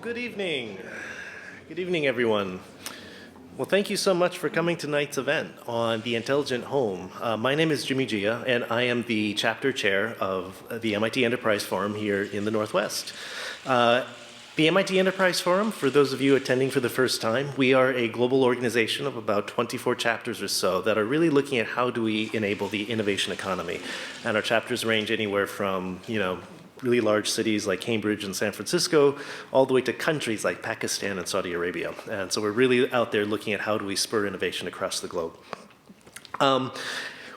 Good evening. Good evening, everyone. Well, thank you so much for coming to tonight's event on the Intelligent Home. My name is Jimmy Gia, and I am the chapter chair of the MIT Enterprise Forum here in the Northwest. The MIT Enterprise Forum, for those of you attending for the first time, we are a global organization of about 24 chapters or so that are really looking at how do we enable the innovation economy. And our chapters range anywhere from, really large cities like Cambridge and San Francisco, all the way to countries like Pakistan and Saudi Arabia. And so we're really out there looking at how do we spur innovation across the globe.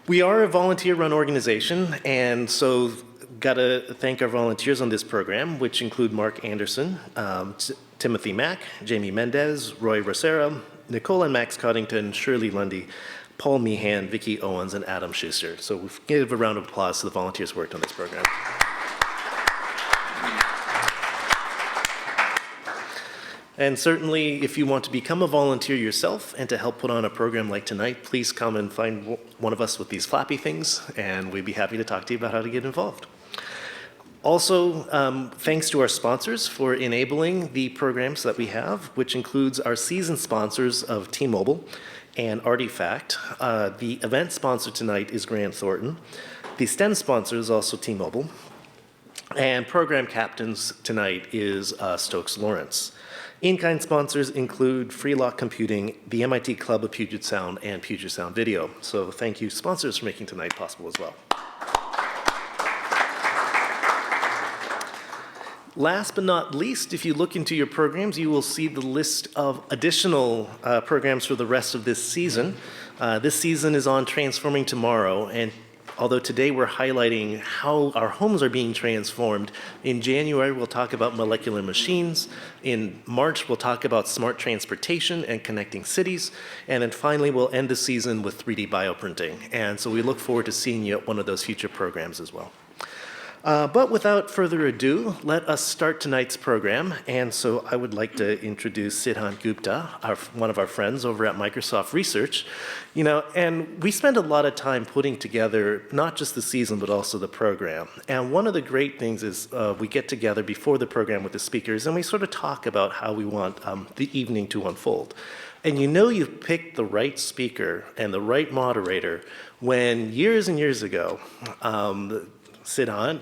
We are a volunteer-run organization, and so gotta thank our volunteers on this program, which include Mark Anderson, Timothy Mack, Jamie Mendez, Roy Rosera, Nicole and Max Coddington, Shirley Lundy, Paul Meehan, Vicki Owens, and Adam Schuster. So we'll give a round of applause to the volunteers who worked on this program. And certainly, if you want to become a volunteer yourself and to help put on a program like tonight, please come and find one of us with these flappy things, and we'd be happy to talk to you about how to get involved. Also, thanks to our sponsors for enabling the programs that we have, which includes our season sponsors of T-Mobile and Artifact. The event sponsor tonight is Grant Thornton. The STEM sponsor is also T-Mobile. And program captains tonight is Stokes Lawrence. In-kind sponsors include Freelock Computing, the MIT Club of Puget Sound, and Puget Sound Video. So thank you, sponsors, for making tonight possible as well. Last but not least, if you look into your programs, you will see the list of additional programs for the rest of this season. This season is on Transforming Tomorrow, and although today we're highlighting how our homes are being transformed, in January we'll talk about molecular machines. In March we'll talk about smart transportation and connecting cities. And then finally we'll end the season with 3D bioprinting. And so we look forward to seeing you at one of those future programs as well. But without further ado, let us start tonight's program. And so I would like to introduce Siddhant Gupta, one of our friends over at Microsoft Research. And we spend a lot of time putting together not just the season, but also the program. And one of the great things is we get together before the program with the speakers, and we sort of talk about how we want the evening to unfold. And you've picked the right speaker and the right moderator when years and years ago, Siddhant,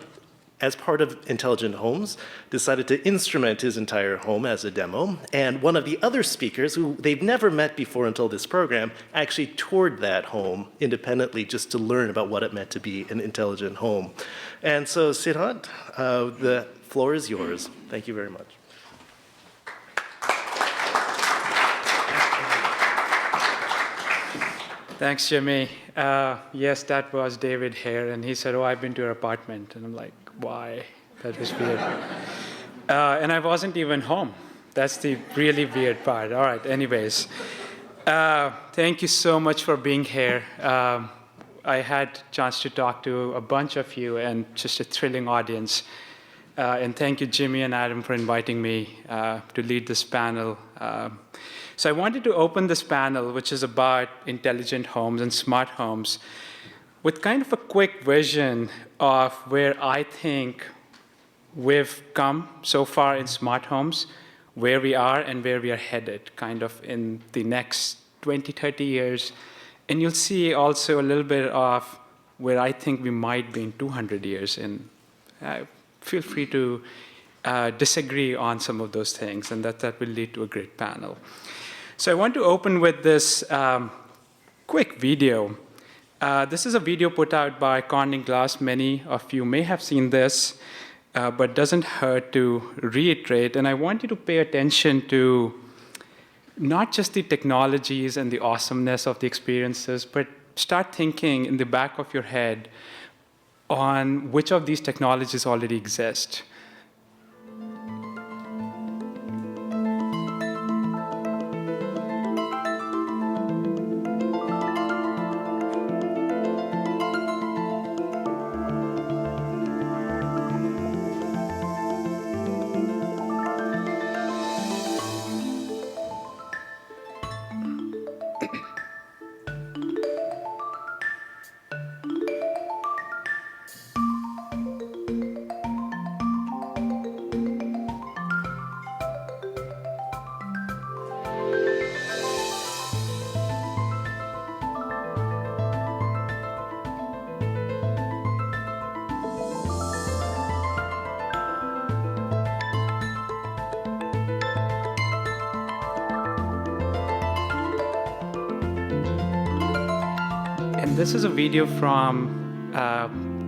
as part of Intelligent Homes, decided to instrument his entire home as a demo. And one of the other speakers, who they've never met before until this program, actually toured that home independently just to learn about what it meant to be an intelligent home. And so, Siddhant, the floor is yours. Thank you very much. Thanks, Jimmy. Yes, that was David here, and he said, I've been to your apartment. And I'm like, why? That was weird. And I wasn't even home. That's the really weird part. All right, anyways. Thank you so much for being here. I had a chance to talk to a bunch of you, and just a thrilling audience. And thank you, Jimmy and Adam, for inviting me to lead this panel. So I wanted to open this panel, which is about intelligent homes and smart homes, with kind of a quick vision of where I think we've come so far in smart homes, where we are and where we are headed, kind of in the next 20, 30 years. And you'll see also a little bit of where I think we might be in 200 years. And feel free to disagree on some of those things, and that will lead to a great panel. So I want to open with this quick video. This is a video put out by Corning Glass. Many of you may have seen this, but doesn't hurt to reiterate. And I want you to pay attention to not just the technologies and the awesomeness of the experiences, but start thinking in the back of your head on which of these technologies already exist. And this is a video from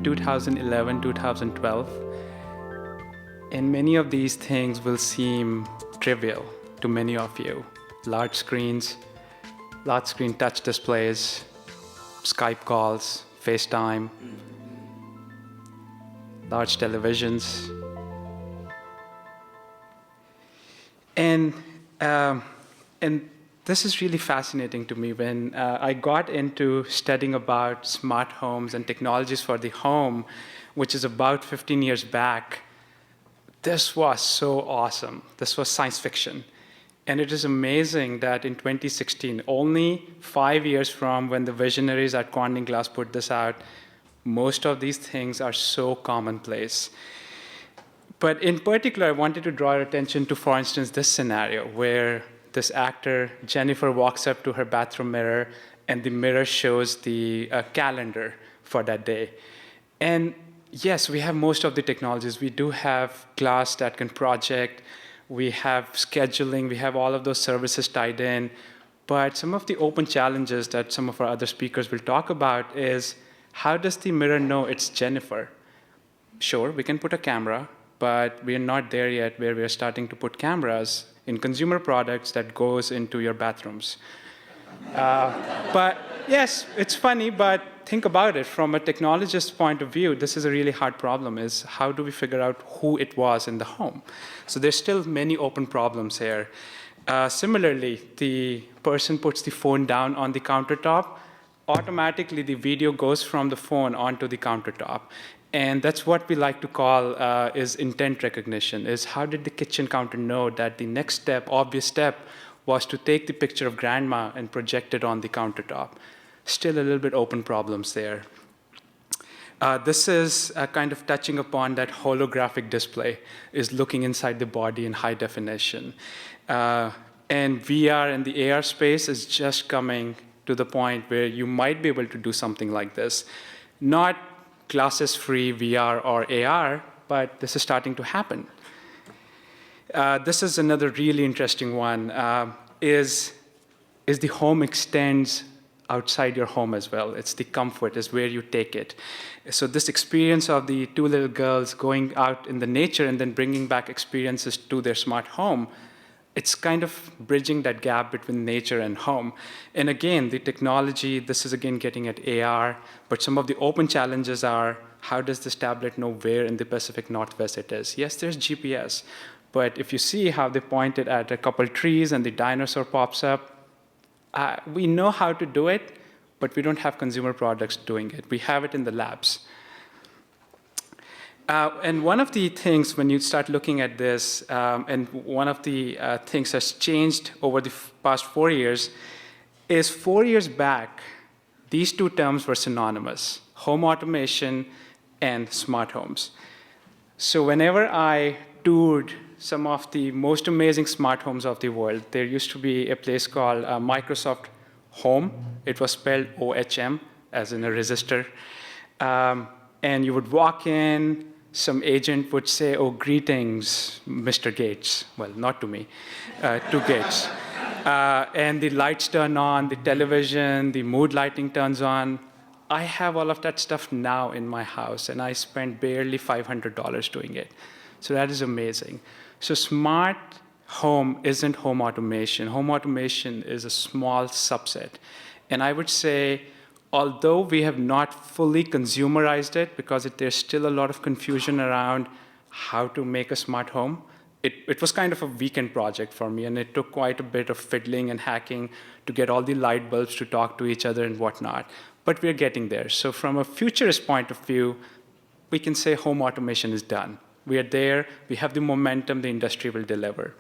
2011, 2012. And many of these things will seem trivial to many of you. Large screens, large screen touch displays, Skype calls, FaceTime, large televisions. And this is really fascinating to me. When I got into studying about smart homes and technologies for the home, which is about 15 years back, this was so awesome. This was science fiction. And it is amazing that in 2016, only 5 years from when the visionaries at Corning Glass put this out, most of these things are so commonplace. But in particular, I wanted to draw your attention to, for instance, this scenario where this actor, Jennifer, walks up to her bathroom mirror, and the mirror shows the calendar for that day. And yes, we have most of the technologies. We do have Glass that can project. We have scheduling. We have all of those services tied in. But some of the open challenges that some of our other speakers will talk about is, how does the mirror know it's Jennifer? Sure, we can put a camera, but we are not there yet where we are starting to put cameras in consumer products that goes into your bathrooms. But yes, it's funny, but think about it. From a technologist's point of view, this is a really hard problem, is how do we figure out who it was in the home? So there's still many open problems here. Similarly, the person puts the phone down on the countertop. Automatically, the video goes from the phone onto the countertop. And that's what we like to call is intent recognition, is how did the kitchen counter know that the next step, obvious step, was to take the picture of grandma and project it on the countertop. Still a little bit open problems there. This is kind of touching upon that holographic display, is looking inside the body in high definition. And VR and the AR space is just coming to the point where you might be able to do something like this. Not glasses-free VR or AR, but this is starting to happen. This is another really interesting one, is the home extends outside your home as well. It's the comfort, is where you take it. So this experience of the two little girls going out in the nature and then bringing back experiences to their smart home, it's kind of bridging that gap between nature and home. And again, the technology, this is again getting at AR, but some of the open challenges are, how does this tablet know where in the Pacific Northwest it is? Yes, there's GPS, but if you see how they pointed at a couple trees and the dinosaur pops up, we know how to do it, but we don't have consumer products doing it. We have it in the labs. And one of the things when you start looking at this, and one of the things that's changed over the past 4 years, is 4 years back, these two terms were synonymous: home automation and smart homes. So whenever I toured some of the most amazing smart homes of the world, there used to be a place called Microsoft Home. It was spelled OHM, as in a resistor. And you would walk in, some agent would say, "Oh, greetings, Mr. Gates." Well, not to me, to Gates. And the lights turn on, the television, the mood lighting turns on. I have all of that stuff now in my house, and I spent barely $500 doing it. So that is amazing. So smart home isn't home automation. Home automation is a small subset. And I would say, although we have not fully consumerized it, because there's still a lot of confusion around how to make a smart home, it was kind of a weekend project for me, and it took quite a bit of fiddling and hacking to get all the light bulbs to talk to each other and whatnot. But we're getting there. So from a futurist point of view, we can say home automation is done. We are there. We have the momentum. The industry will deliver.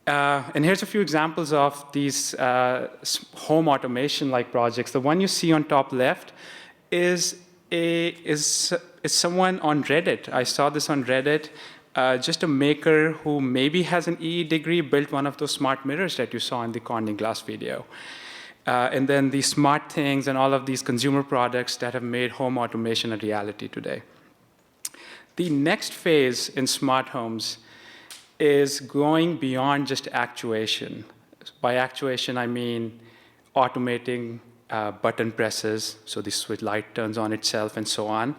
And here's a few examples of these home automation-like projects. The one you see on top left is someone on Reddit. I saw this on Reddit. Just a maker who maybe has an EE degree built one of those smart mirrors that you saw in the Corning Glass video. And then the smart things and all of these consumer products that have made home automation a reality today. The next phase in smart homes is going beyond just actuation. By actuation, I mean automating button presses, so the switch light turns on itself and so on,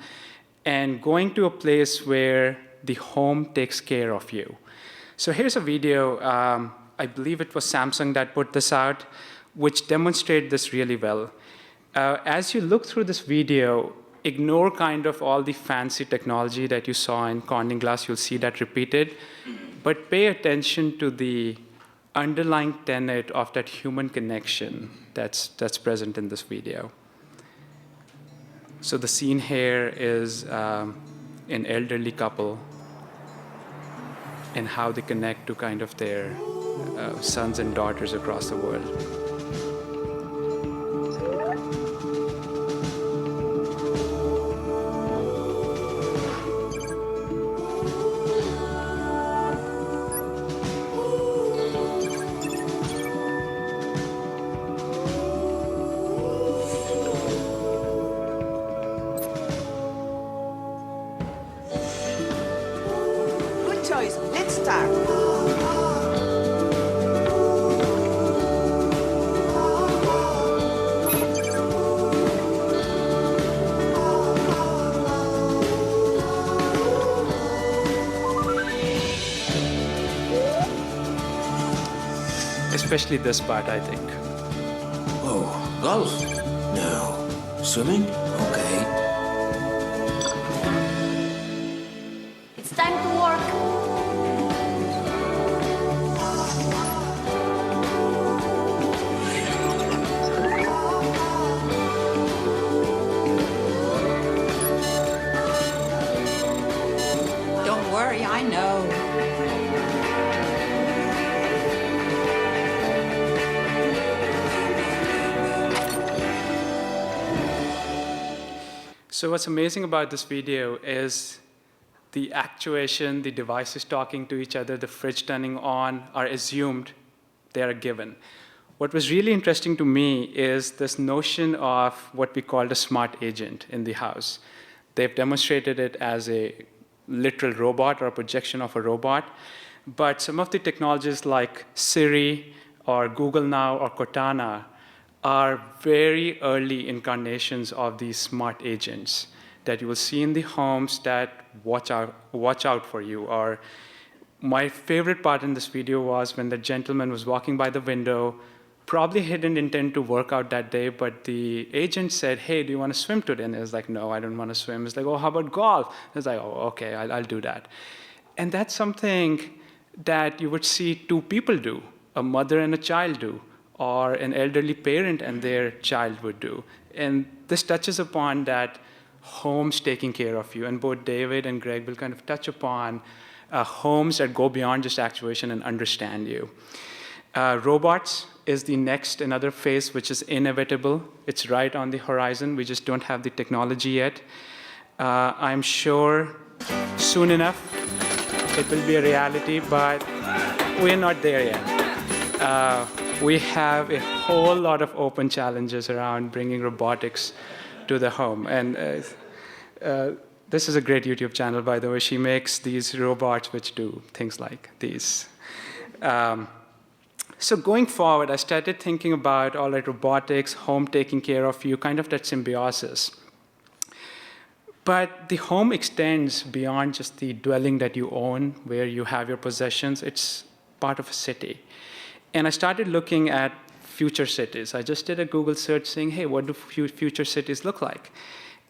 and going to a place where the home takes care of you. So here's a video, I believe it was Samsung that put this out, which demonstrate this really well. As you look through this video, ignore kind of all the fancy technology that you saw in Corning Glass. You'll see that repeated. But pay attention to the underlying tenet of that human connection that's present in this video. So the scene here is an elderly couple and how they connect to kind of their sons and daughters across the world. Good choice. Let's start. Especially this part, I think. Oh, golf? No. Swimming? Okay. It's time to work. Don't worry, I know. So what's amazing about this video is the actuation, the devices talking to each other, the fridge turning on are assumed, they are a given. What was really interesting to me is this notion of what we called a smart agent in the house. They've demonstrated it as a literal robot or a projection of a robot, but some of the technologies like Siri or Google Now or Cortana are very early incarnations of these smart agents that you will see in the homes that watch out for you. Or my favorite part in this video was when the gentleman was walking by the window, probably he didn't intend to work out that day, but the agent said, hey, do you want to swim today? And he was like, no, I don't want to swim. It's like, oh, how about golf? It's like, oh, okay, I'll do that. And that's something that you would see two people do, a mother and a child do, or an elderly parent and their child would do. And this touches upon that homes taking care of you. And both David and Greg will kind of touch upon homes that go beyond just actuation and understand you. Robots is the next, another phase, which is inevitable. It's right on the horizon. We just don't have the technology yet. I'm sure soon enough it will be a reality, but we're not there yet. We have a whole lot of open challenges around bringing robotics to the home. And this is a great YouTube channel, by the way. She makes these robots which do things like these. So going forward, I started thinking about all right, robotics, home taking care of you, kind of that symbiosis. But the home extends beyond just the dwelling that you own, where you have your possessions. It's part of a city. And I started looking at future cities. I just did a Google search saying, hey, what do future cities look like?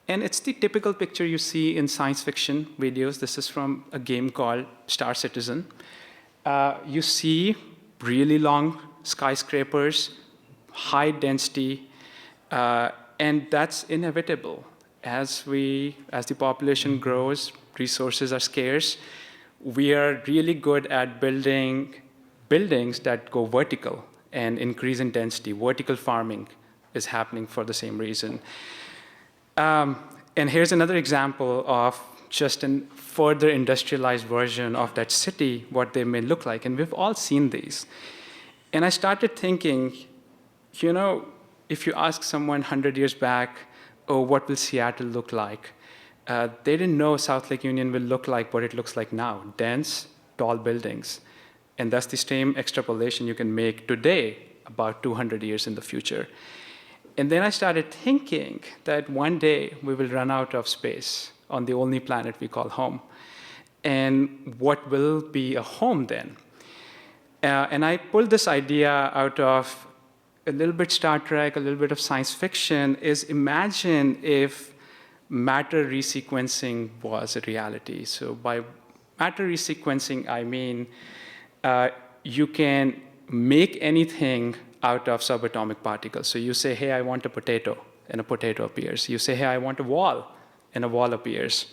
And it's the typical picture you see in science fiction videos. This is from a game called Star Citizen. You see really long skyscrapers, high density, and that's inevitable. As the population grows, resources are scarce. We are really good at building buildings that go vertical and increase in density. Vertical farming is happening for the same reason. And here's another example of just a further industrialized version of that city, what they may look like. And we've all seen these. And I started thinking, you know, if you ask someone 100 years back, oh, what will Seattle look like? They didn't know South Lake Union will look like what it looks like now, dense, tall buildings. And that's the same extrapolation you can make today, about 200 years in the future. And then I started thinking that one day we will run out of space on the only planet we call home. And what will be a home then? And I pulled this idea out of a little bit Star Trek, a little bit of science fiction, is imagine if matter resequencing was a reality. So by matter resequencing, I mean you can make anything out of subatomic particles. So you say, hey, I want a potato, and a potato appears. You say, hey, I want a wall, and a wall appears.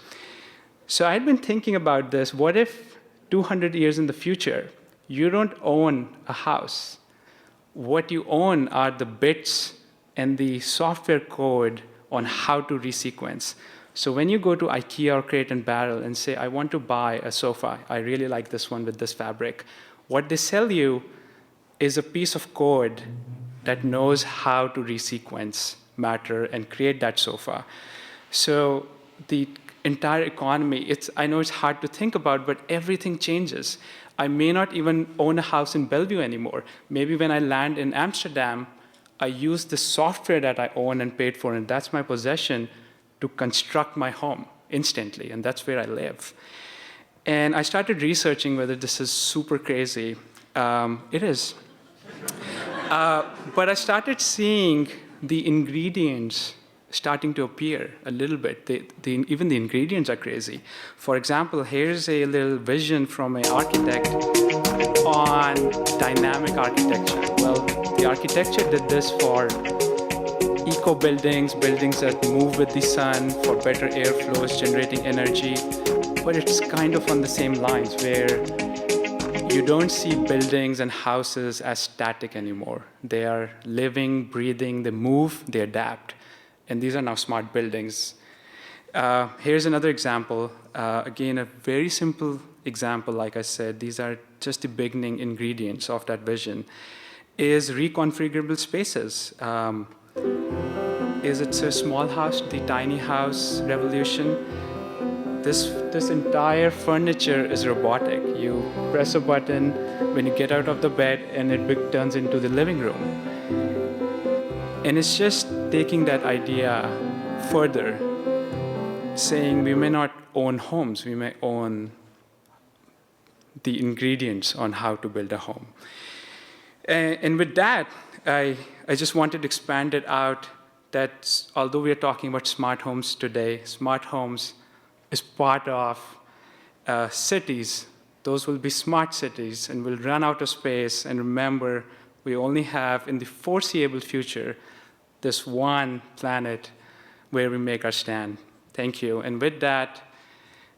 So I had been thinking about this. What if 200 years in the future, you don't own a house? What you own are the bits and the software code on how to resequence. So when you go to IKEA or Crate and Barrel and say, I want to buy a sofa, I really like this one with this fabric, what they sell you is a piece of code that knows how to resequence matter and create that sofa. So the entire economy, I know it's hard to think about, but everything changes. I may not even own a house in Bellevue anymore. Maybe when I land in Amsterdam, I use the software that I own and paid for, and that's my possession, to construct my home instantly, and that's where I live. And I started researching whether this is super crazy. It is. But I started seeing the ingredients starting to appear a little bit. Even the ingredients are crazy. For example, here's a little vision from an architect on dynamic architecture. Well, the architecture did this for eco buildings, buildings that move with the sun, for better airflows, generating energy. But it's kind of on the same lines where you don't see buildings and houses as static anymore. They are living, breathing, they move, they adapt. And these are now smart buildings. Here's another example. Again, a very simple example, like I said, these are just the beginning ingredients of that vision, is reconfigurable spaces. Is it a small house, the tiny house revolution? This entire furniture is robotic. You press a button when you get out of the bed, and it turns into the living room. And it's just taking that idea further, saying we may not own homes, we may own the ingredients on how to build a home. And with that, I just wanted to expand it out that although we are talking about smart homes today, smart homes is part of cities. Those will be smart cities, and will run out of space. And remember, we only have, in the foreseeable future, this one planet where we make our stand. Thank you. And with that,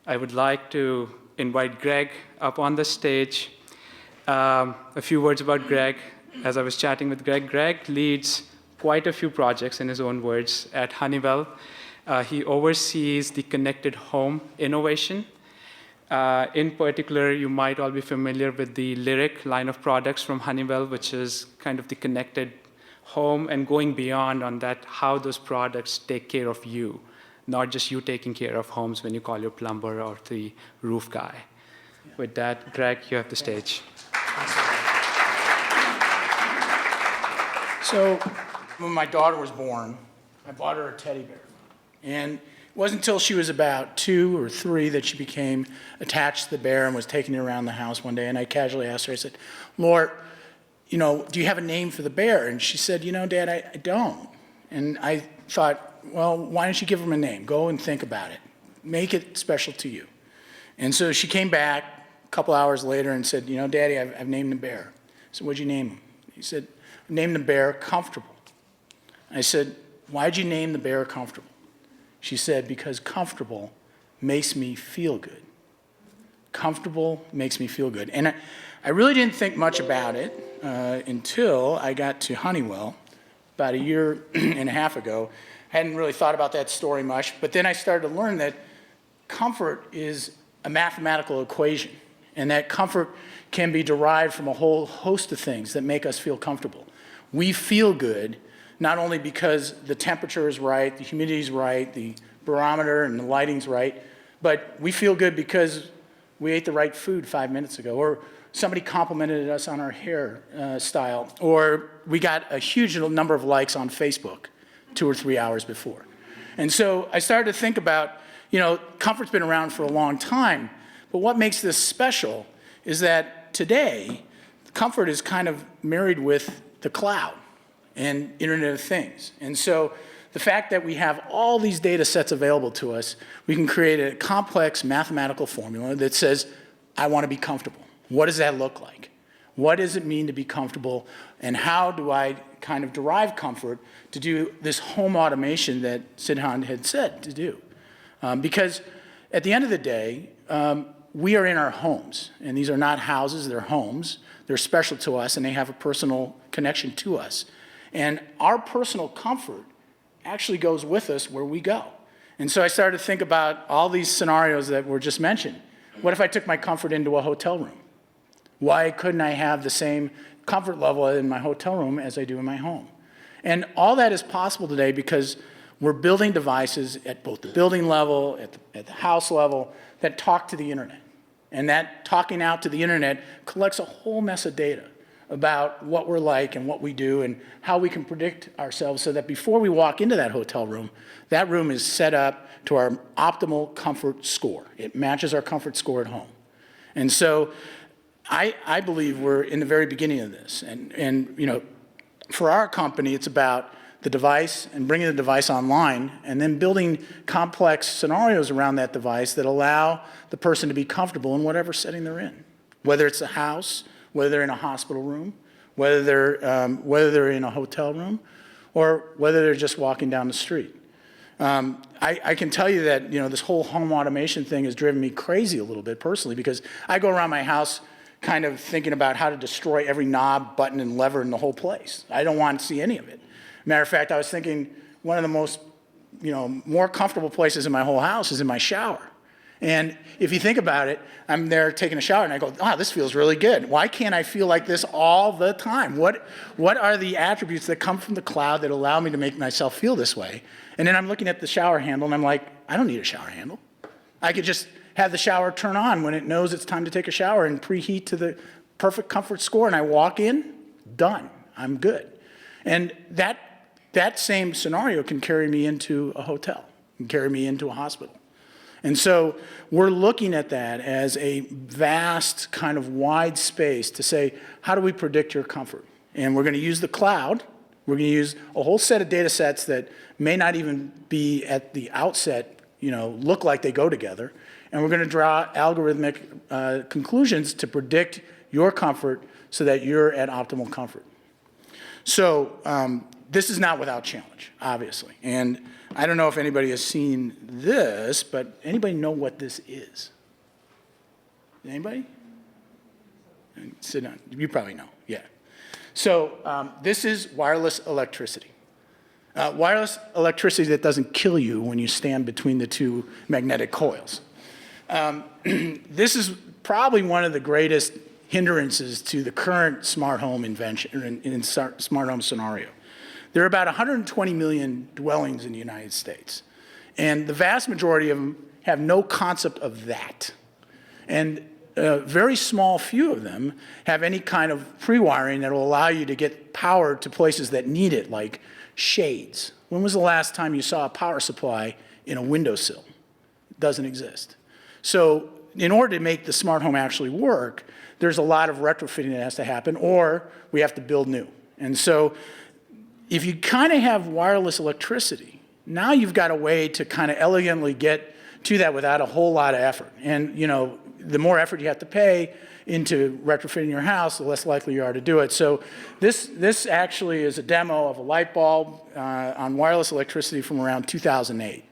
I would like to invite Greg up on the stage. A few words about Greg. As I was chatting with Greg, Greg leads quite a few projects, in his own words, at Honeywell. He oversees the connected home innovation. In particular, you might all be familiar with the Lyric line of products from Honeywell, which is kind of the connected home, and going beyond on that, how those products take care of you, not just you taking care of homes when you call your plumber or the roof guy. Yeah. With that, Greg, you have the stage. So when my daughter was born, I bought her a teddy bear. And it wasn't until she was about 2 or 3 that she became attached to the bear and was taking it around the house one day. And I casually asked her, I said, Laura, do you have a name for the bear? And she said, Dad, I don't. And I thought, well, why don't you give him a name? Go and think about it. Make it special to you. And so she came back a couple hours later and said, Daddy, I've named the bear. I said, what'd you name him? He said, I named the bear Comfortable. I said, why'd you name the bear Comfortable? She said, because comfortable makes me feel good. Comfortable makes me feel good. And I really didn't think much about it until I got to Honeywell about 1.5 years ago. I hadn't really thought about that story much, but then I started to learn that comfort is a mathematical equation, and that comfort can be derived from a whole host of things that make us feel comfortable. We feel good not only because the temperature is right, the humidity is right, the barometer and the lighting's right, but we feel good because we ate the right food 5 minutes ago, or somebody complimented us on our hair style, or we got a huge number of likes on Facebook 2 or 3 hours before. And so I started to think about, comfort's been around for a long time, but what makes this special is that today, comfort is kind of married with the cloud and Internet of Things. And so the fact that we have all these data sets available to us, we can create a complex mathematical formula that says, I want to be comfortable. What does that look like? What does it mean to be comfortable? And how do I kind of derive comfort to do this home automation that Sidhan had said to do? Because at the end of the day, we are in our homes. And these are not houses, they're homes. They're special to us, and they have a personal connection to us. And our personal comfort actually goes with us where we go. And so I started to think about all these scenarios that were just mentioned. What if I took my comfort into a hotel room? Why couldn't I have the same comfort level in my hotel room as I do in my home? And all that is possible today because we're building devices at both the building level, at the house level, that talk to the internet. And that talking out to the internet collects a whole mess of data about what we're like and what we do and how we can predict ourselves so that before we walk into that hotel room, that room is set up to our optimal comfort score. It matches our comfort score at home. And so I believe we're in the very beginning of this. And for our company, it's about the device and bringing the device online and then building complex scenarios around that device that allow the person to be comfortable in whatever setting they're in, whether it's a house, whether they're in a hospital room, whether they're in a hotel room, or whether they're just walking down the street. I can tell you that this whole home automation thing has driven me crazy a little bit personally because I go around my house kind of thinking about how to destroy every knob, button, and lever in the whole place. I don't want to see any of it. Matter of fact, I was thinking one of the most more comfortable places in my whole house is in my shower. And if you think about it, I'm there taking a shower and I go, this feels really good. Why can't I feel like this all the time? What are the attributes that come from the cloud that allow me to make myself feel this way? And then I'm looking at the shower handle and I'm like, I don't need a shower handle. I could just have the shower turn on when it knows it's time to take a shower and preheat to the perfect comfort score. And I walk in, done, I'm good. And that same scenario can carry me into a hotel, can carry me into a hospital. And so we're looking at that as a vast kind of wide space to say, how do we predict your comfort? And we're going to use the cloud. We're going to use a whole set of data sets that may not even be at the outset, look like they go together. And we're going to draw algorithmic conclusions to predict your comfort so that you're at optimal comfort. So this is not without challenge, obviously. And I don't know if anybody has seen this, but anybody know what this is? Anybody? Sit down. You probably know, yeah. So this is wireless electricity. Wireless electricity that doesn't kill you when you stand between the two magnetic coils. This is probably one of the greatest hindrances to the current smart home invention in smart home scenario. There are about 120 million dwellings in the United States, and the vast majority of them have no concept of that. And a very small few of them have any kind of pre-wiring that will allow you to get power to places that need it, like shades. When was the last time you saw a power supply in a windowsill? It doesn't exist. So in order to make the smart home actually work, there's a lot of retrofitting that has to happen, or we have to build new. And so if you kind of have wireless electricity, now you've got a way to kind of elegantly get to that without a whole lot of effort. And the more effort you have to pay into retrofitting your house, the less likely you are to do it. So this actually is a demo of a light bulb on wireless electricity from around 2008.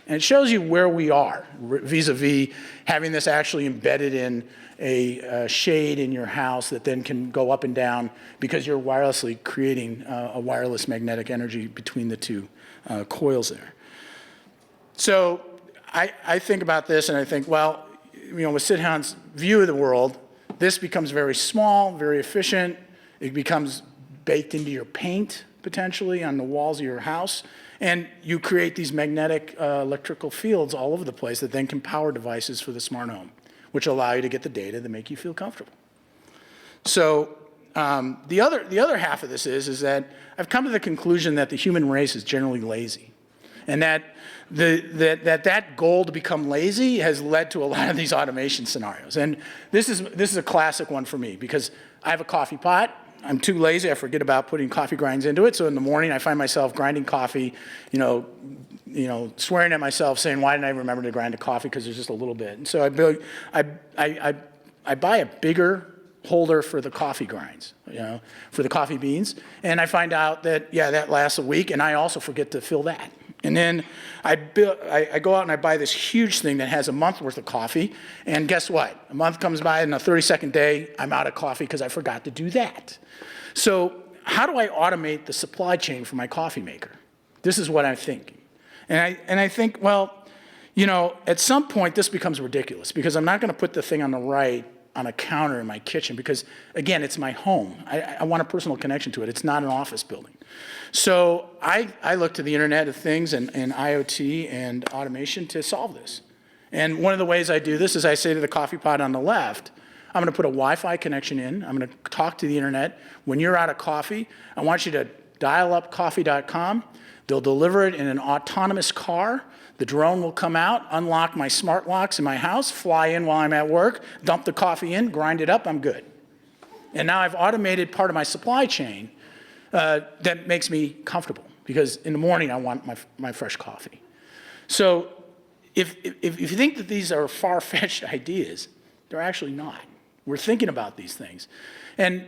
And it shows you where we are vis-a-vis having this actually embedded in a shade in your house that then can go up and down because you're wirelessly creating a wireless magnetic energy between the two coils there. So I think about this and I think, well, with Sidhan's view of the world, this becomes very small, very efficient. It becomes baked into your paint, potentially, on the walls of your house. And you create these magnetic electrical fields all over the place that then can power devices for the smart home, which allow you to get the data that make you feel comfortable. So the other half of this is that I've come to the conclusion that the human race is generally lazy, and that that goal to become lazy has led to a lot of these automation scenarios. And this is a classic one for me because I have a coffee pot. I'm too lazy. I forget about putting coffee grinds into it. So in the morning, I find myself grinding coffee, swearing at myself, saying, "Why didn't I remember to grind a coffee? Because there's just a little bit." And so I buy a bigger holder for the coffee grinds, for the coffee beans, and I find out that that lasts a week, and I also forget to fill that. And then I go out and I buy this huge thing that has a month worth of coffee, and guess what? A month comes by, and the 32nd day, I'm out of coffee because I forgot to do that. So how do I automate the supply chain for my coffee maker? This is what I'm thinking. And I think, well, at some point this becomes ridiculous because I'm not going to put the thing on the right on a counter in my kitchen because, again, it's my home. I want a personal connection to it. It's not an office building. So I look to the Internet of Things and IoT and automation to solve this. And one of the ways I do this is I say to the coffee pot on the left, I'm going to put a Wi-Fi connection in. I'm going to talk to the Internet. When you're out of coffee, I want you to dial up coffee.com. They'll deliver it in an autonomous car. The drone will come out, unlock my smart locks in my house, fly in while I'm at work, dump the coffee in, grind it up, I'm good. And now I've automated part of my supply chain that makes me comfortable because in the morning I want my fresh coffee. So if you think that these are far-fetched ideas, they're actually not. We're thinking about these things. And,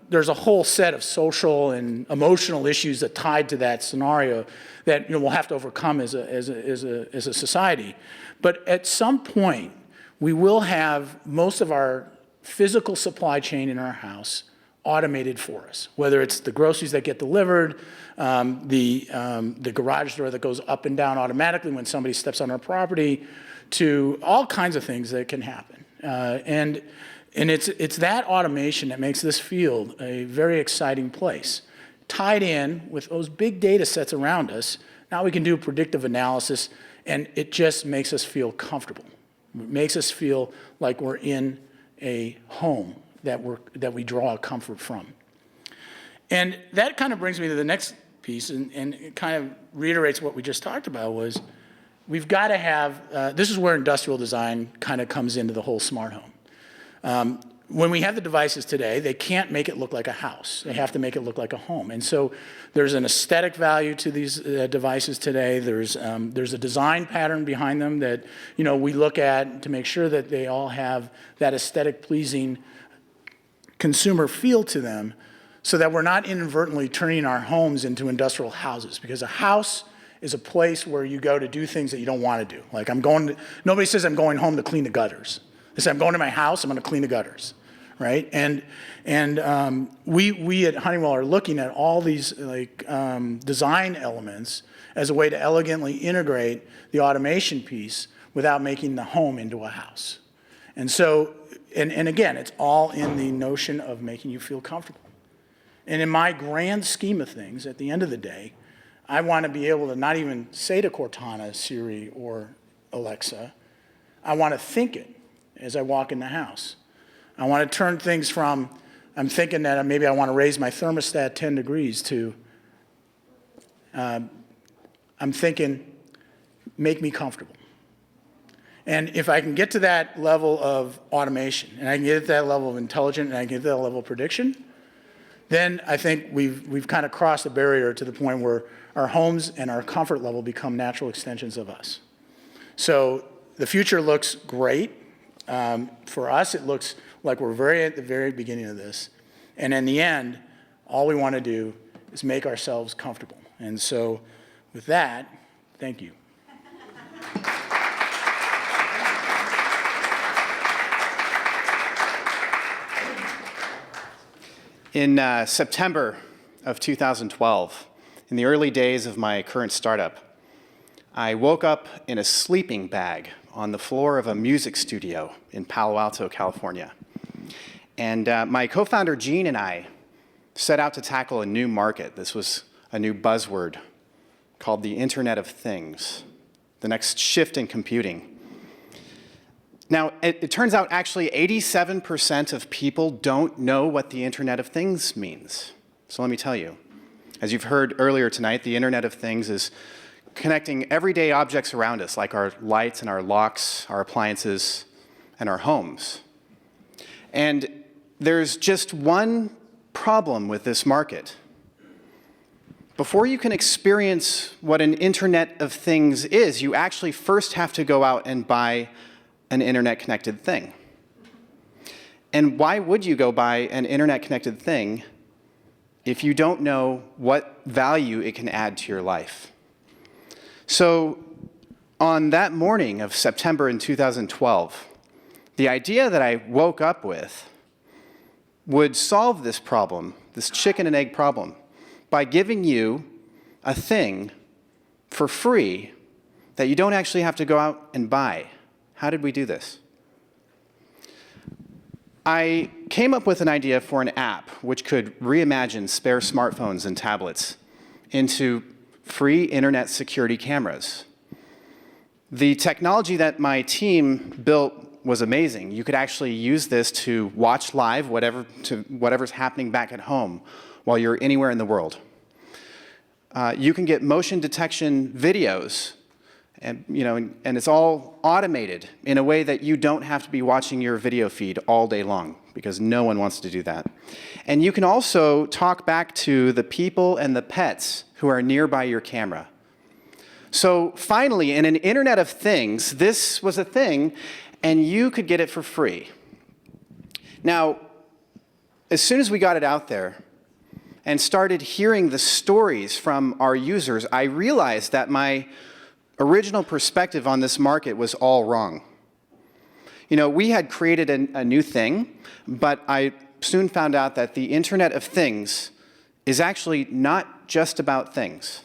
there's a whole set of social and emotional issues that tied to that scenario that we'll have to overcome as a society. But at some point, we will have most of our physical supply chain in our house automated for us, whether it's the groceries that get delivered, the garage door that goes up and down automatically when somebody steps on our property, to all kinds of things that can happen. And it's that automation that makes this field a very exciting place. Tied in with those big data sets around us, now we can do predictive analysis, and it just makes us feel comfortable. It makes us feel like we're in a home that we draw comfort from. And that kind of brings me to the next piece, and it kind of reiterates what we just talked about, was we've got to have, this is where industrial design kind of comes into the whole smart home. When we have the devices today, they can't make it look like a house. They have to make it look like a home. And so there's an aesthetic value to these devices today. There's a design pattern behind them that we look at to make sure that they all have that aesthetic pleasing consumer feel to them so that we're not inadvertently turning our homes into industrial houses, because a house is a place where you go to do things that you don't want to do. Like nobody says I'm going home to clean the gutters. They say I'm going to my house, I'm going to clean the gutters, right? And we at Honeywell are looking at all these design elements as a way to elegantly integrate the automation piece without making the home into a house. And so, and again, it's all in the notion of making you feel comfortable. And in my grand scheme of things, at the end of the day, I want to be able to not even say to Cortana, Siri, or Alexa, I want to think it as I walk in the house. I want to turn things from, I'm thinking that maybe I want to raise my thermostat 10 degrees to, I'm thinking, make me comfortable. And if I can get to that level of automation, and I can get to that level of intelligence, and I can get to that level of prediction, then I think we've kind of crossed the barrier to the point where our homes and our comfort level become natural extensions of us. So the future looks great. For us, it looks like we're at the very beginning of this. And in the end, all we want to do is make ourselves comfortable. And so with that, thank you. In September of 2012, in the early days of my current startup, I woke up in a sleeping bag on the floor of a music studio in Palo Alto, California. And my co-founder, Gene, and I set out to tackle a new market. This was a new buzzword called the Internet of Things, the next shift in computing. Now, it turns out actually 87% of people don't know what the Internet of Things means. So let me tell you. As you've heard earlier tonight, the Internet of Things is connecting everyday objects around us, like our lights and our locks, our appliances, and our homes. And there's just one problem with this market. Before you can experience what an Internet of Things is, you actually first have to go out and buy an internet-connected thing. And why would you go buy an internet-connected thing if you don't know what value it can add to your life? So on that morning of September in 2012, the idea that I woke up with would solve this problem, this chicken and egg problem, by giving you a thing for free that you don't actually have to go out and buy. How did we do this? I came up with an idea for an app which could reimagine spare smartphones and tablets into free internet security cameras. The technology that my team built was amazing. You could actually use this to watch live whatever's happening back at home while you're anywhere in the world. You can get motion detection videos, and it's all automated in a way that you don't have to be watching your video feed all day long, because no one wants to do that. And you can also talk back to the people and the pets who are nearby your camera. So finally, in an Internet of Things, this was a thing, and you could get it for free. Now, as soon as we got it out there and started hearing the stories from our users, I realized that my original perspective on this market was all wrong. We had created a new thing, but I soon found out that the Internet of Things is actually not just about things.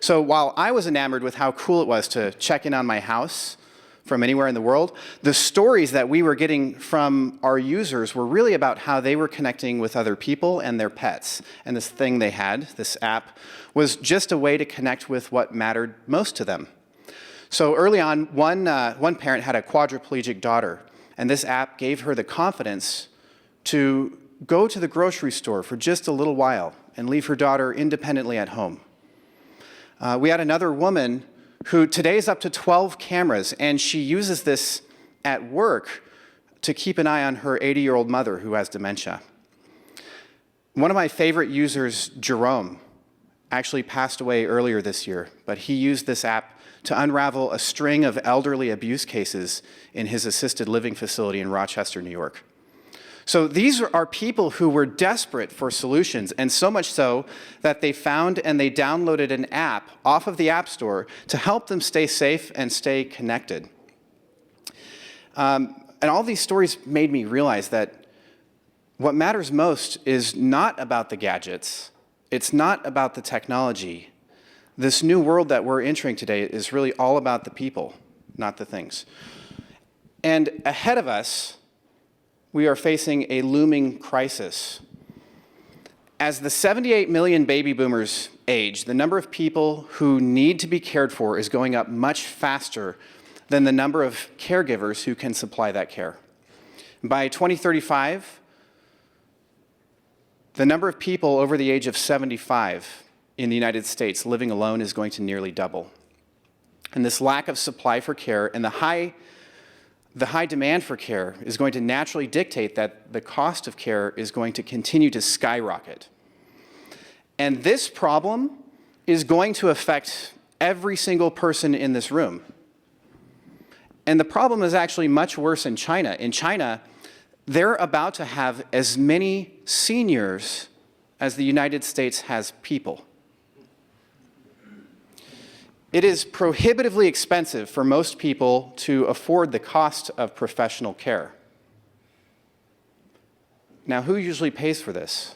So while I was enamored with how cool it was to check in on my house from anywhere in the world, the stories that we were getting from our users were really about how they were connecting with other people and their pets. And this thing they had, this app, was just a way to connect with what mattered most to them. So early on, one parent had a quadriplegic daughter, and this app gave her the confidence to go to the grocery store for just a little while and leave her daughter independently at home. We had another woman who today is up to 12 cameras, and she uses this at work to keep an eye on her 80-year-old mother who has dementia. One of my favorite users, Jerome, actually passed away earlier this year, but he used this app to unravel a string of elderly abuse cases in his assisted living facility in Rochester, New York. So these are people who were desperate for solutions, and so much so that they found and they downloaded an app off of the App Store to help them stay safe and stay connected. And all these stories made me realize that what matters most is not about the gadgets. It's not about the technology. This new world that we're entering today is really all about the people, not the things. And ahead of us, we are facing a looming crisis. As the 78 million baby boomers age, the number of people who need to be cared for is going up much faster than the number of caregivers who can supply that care. By 2035, the number of people over the age of 75 in the United States living alone is going to nearly double. And this lack of supply for care and the high demand for care is going to naturally dictate that the cost of care is going to continue to skyrocket. And this problem is going to affect every single person in this room. And the problem is actually much worse in China. In China, they're about to have as many seniors as the United States has people. It is prohibitively expensive for most people to afford the cost of professional care. Now, who usually pays for this?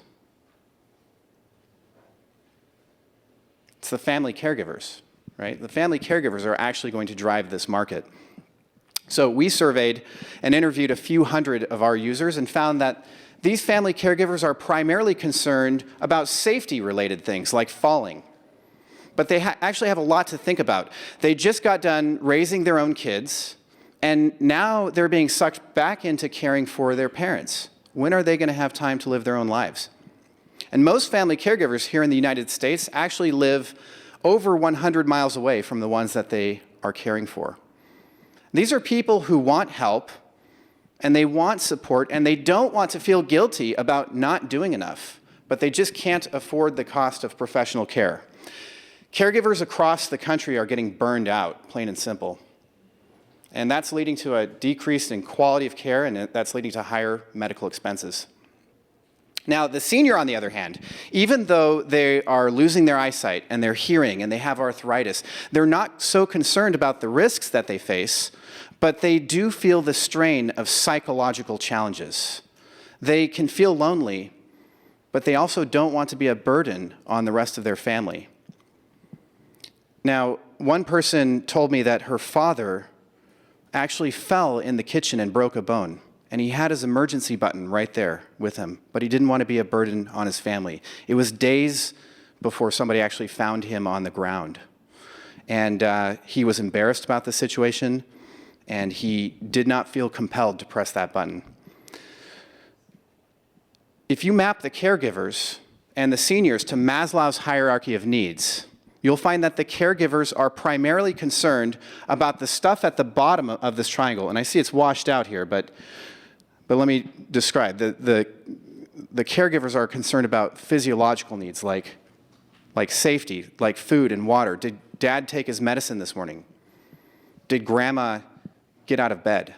It's the family caregivers, right? The family caregivers are actually going to drive this market. So we surveyed and interviewed a few hundred of our users and found that these family caregivers are primarily concerned about safety-related things like falling. But they actually have a lot to think about. They just got done raising their own kids, And now they're being sucked back into caring for their parents. When are they going to have time to live their own lives? And most family caregivers here in the United States actually live over 100 miles away from the ones that they are caring for. These are people who want help, and they want support, and they don't want to feel guilty about not doing enough, but they just can't afford the cost of professional care. Caregivers across the country are getting burned out, plain and simple. And that's leading to a decrease in quality of care, and that's leading to higher medical expenses. Now, the senior, on the other hand, even though they are losing their eyesight and their hearing and they have arthritis, they're not so concerned about the risks that they face, but they do feel the strain of psychological challenges. They can feel lonely, but they also don't want to be a burden on the rest of their family. Now, one person told me that her father actually fell in the kitchen and broke a bone. And he had his emergency button right there with him, but he didn't want to be a burden on his family. It was days before somebody actually found him on the ground. And he was embarrassed about the situation, and he did not feel compelled to press that button. If you map the caregivers and the seniors to Maslow's hierarchy of needs, you'll find that the caregivers are primarily concerned about the stuff at the bottom of this triangle. And I see it's washed out here, but let me describe. The caregivers are concerned about physiological needs like safety, like food and water. Did Dad take his medicine this morning? Did Grandma get out of bed?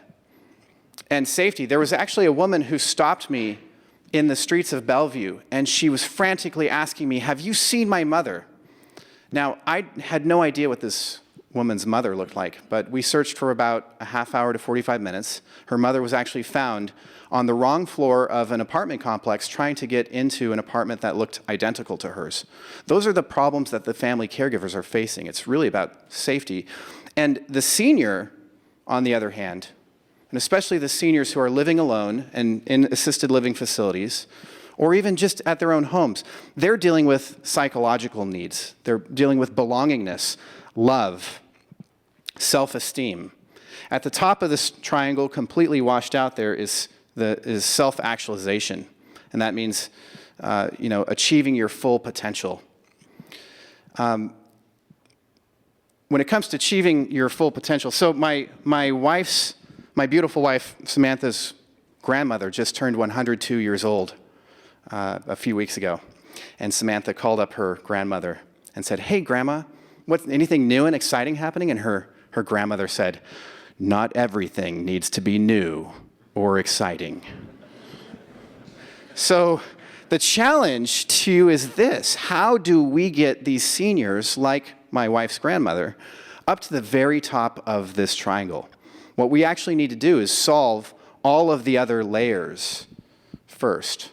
And safety. There was actually a woman who stopped me in the streets of Bellevue, and she was frantically asking me, "Have you seen my mother?" Now, I had no idea what this woman's mother looked like, but we searched for about a half hour to 45 minutes. Her mother was actually found on the wrong floor of an apartment complex trying to get into an apartment that looked identical to hers. Those are the problems that the family caregivers are facing. It's really about safety. And the senior, on the other hand, and especially the seniors who are living alone and in assisted living facilities, or even just at their own homes, they're dealing with psychological needs. They're dealing with belongingness, love, self-esteem. At the top of this triangle, completely washed out there, is self-actualization. And that means achieving your full potential. When it comes to achieving your full potential, so my beautiful wife, Samantha's grandmother just turned 102 years old a few weeks ago. And Samantha called up her grandmother and said, "Hey, Grandma, anything new and exciting happening?" And her grandmother said, "Not everything needs to be new or exciting." So the challenge to you is this: how do we get these seniors, like my wife's grandmother, up to the very top of this triangle? What we actually need to do is solve all of the other layers first.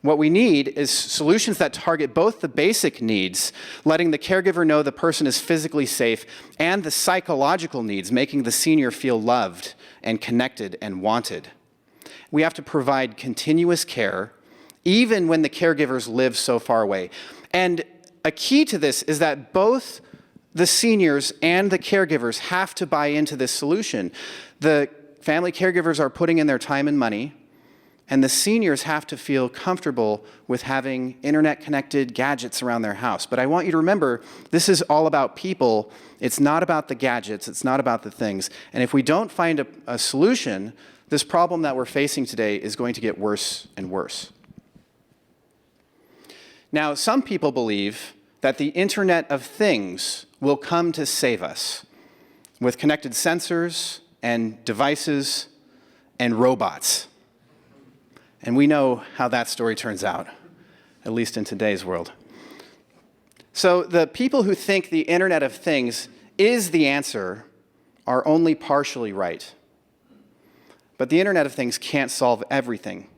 What we need is solutions that target both the basic needs, letting the caregiver know the person is physically safe, and the psychological needs, making the senior feel loved and connected and wanted. We have to provide continuous care, even when the caregivers live so far away. And a key to this is that both the seniors and the caregivers have to buy into this solution. The family caregivers are putting in their time and money, and the seniors have to feel comfortable with having internet-connected gadgets around their house. But I want you to remember, this is all about people. It's not about the gadgets. It's not about the things. And if we don't find a solution, this problem that we're facing today is going to get worse and worse. Now, some people believe that the Internet of Things will come to save us with connected sensors and devices and robots. And we know how that story turns out, at least in today's world. So the people who think the Internet of Things is the answer are only partially right. But the Internet of Things can't solve everything.